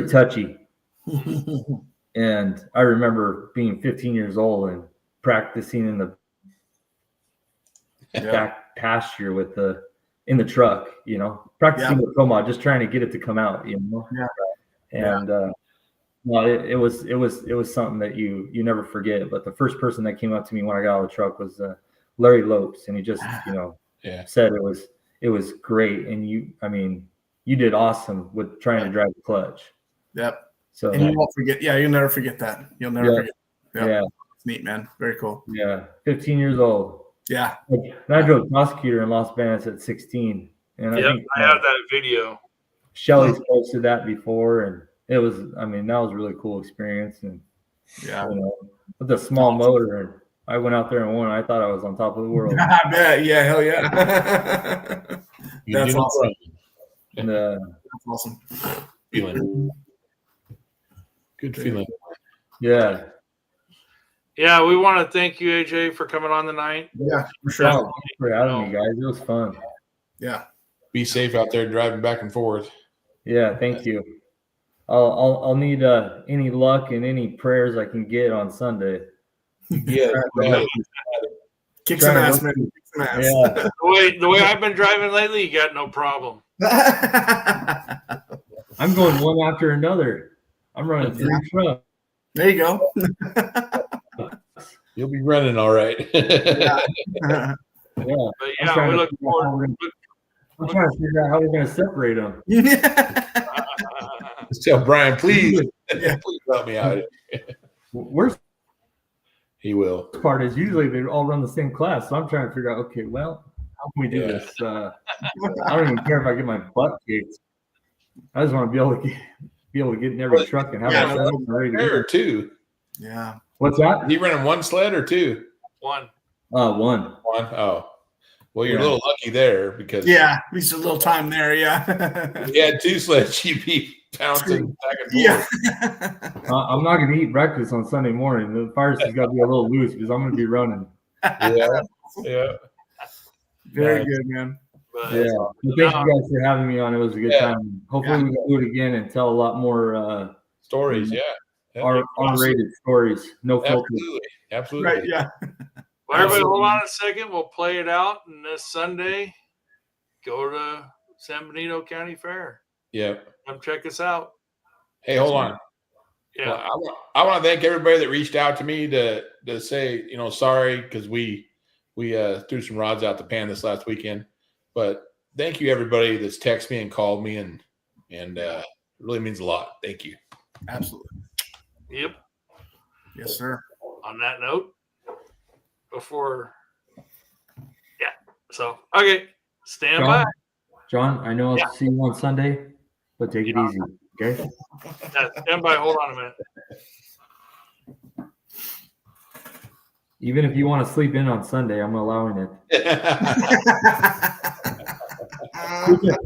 touchy. And I remember being 15 years old and practicing in the back pasture in the truck, practicing with Pro Mod, just trying to get it to come out, And well, it was something that you never forget. But the first person that came up to me when I got out of the truck was Larry Lopes, and he just said it was great. And you did awesome with trying to drive the clutch. Yep. So And you won't forget. Yeah, you'll never forget that. You'll never forget. Yep. yeah, It's neat, man. Very cool. yeah. 15 years old. Yeah. And I drove prosecutor in Las Vegas at 16, and I think I have that video. Shelly's posted that before, and it was. I mean, that was a really cool experience, and Yeah. you know, with a small motor, and I went out there and won. I thought I was on top of the world. I bet. Yeah. Hell yeah. That's awesome. And, That's awesome. Feeling. Good feeling. yeah. Yeah, we want to thank you, AJ, for coming on tonight. Yeah, for sure. Thanks for having me, guys. It was fun. Yeah. Be safe out there driving back and forth. Yeah, thank you. I'll need any luck and any prayers I can get on Sunday. Yeah. Kick some ass, man. Kick some ass. Yeah. The way I've been driving lately, you got no problem. I'm going one after another. I'm running 3 trucks. There you go. You'll be running all right. Yeah. Yeah. But yeah, we look forward. I'm trying to figure out how we're going to separate them. Just tell Brian, please, please help me out. Worst He will. part is usually they all run the same class, so I'm trying to figure out. Okay, well, how can we do this? I don't even care if I get my butt kicked. I just want to be able to get in every truck and have my setup ready to go. Or two. Yeah. What's that? He running one sled or two? One. One. One. Oh. Well, you're a little lucky there because Yeah, at least a little time there. Yeah. if you had two sleds, you'd be bouncing back and forth. Yeah. I'm not going to eat breakfast on Sunday morning. The fire has got to be a little loose because I'm going to be running. Yeah. Yeah. Very Nice. good, man. But Yeah. Well, thank you guys for having me on. It was a good time. Hopefully we can do it again and tell a lot more Stories, yeah. R-rated stories. No filter. Absolutely. Absolutely. Right. Yeah. Well, everybody, hold on a second. We'll play it out, and this Sunday, go to San Benito County Fair. Yeah. Come check us out. Hey, hold on. Yeah. Well, I want to thank everybody that reached out to me to say, sorry because we threw some rods out the pan this last weekend. But thank you everybody that's texted me and called me and it really means a lot. Thank you. Absolutely. Yep. Yes, sir. On that note, so okay, stand by. John, I know I'll see you on Sunday, but take it easy, okay? Yeah, stand by. Hold on a minute. Even if you want to sleep in on Sunday, I'm allowing it.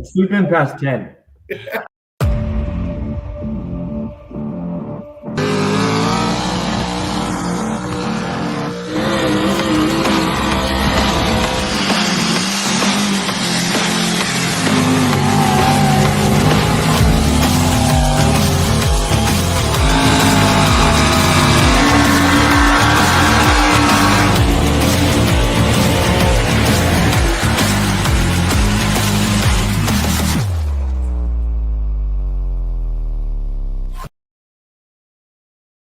Sleep in past 10.